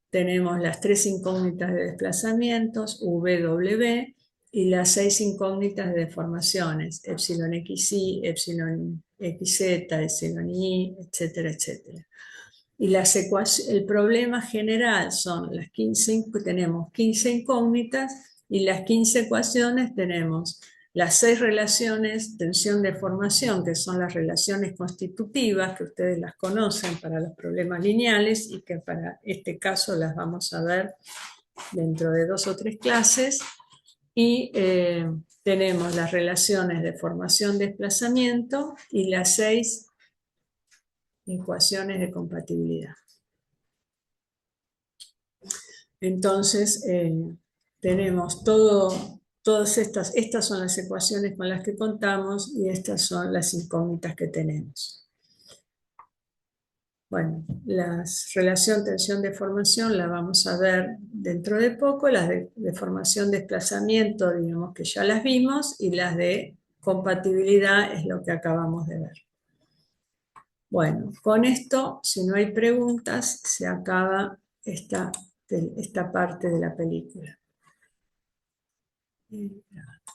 Tenemos las 3 incógnitas de desplazamientos, v, w, y las 6 incógnitas de deformaciones, epsilon xy, epsilon xz, epsilon y, etcétera, etcétera. Y el problema general son las 15, tenemos 15 incógnitas y las 15 ecuaciones tenemos las 6 relaciones tensión-deformación, que son las relaciones constitutivas, que ustedes las conocen para los problemas lineales y que para este caso las vamos a ver dentro de 2 o 3 clases. Y tenemos las relaciones de formación-desplazamiento y las 6 ecuaciones de compatibilidad. Entonces, tenemos todas estas son las ecuaciones con las que contamos y estas son las incógnitas que tenemos. Bueno, la relación tensión-deformación la vamos a ver dentro de poco, las de deformación-desplazamiento, digamos que ya las vimos, y las de compatibilidad es lo que acabamos de ver. Bueno, con esto, si no hay preguntas, se acaba esta parte de la película.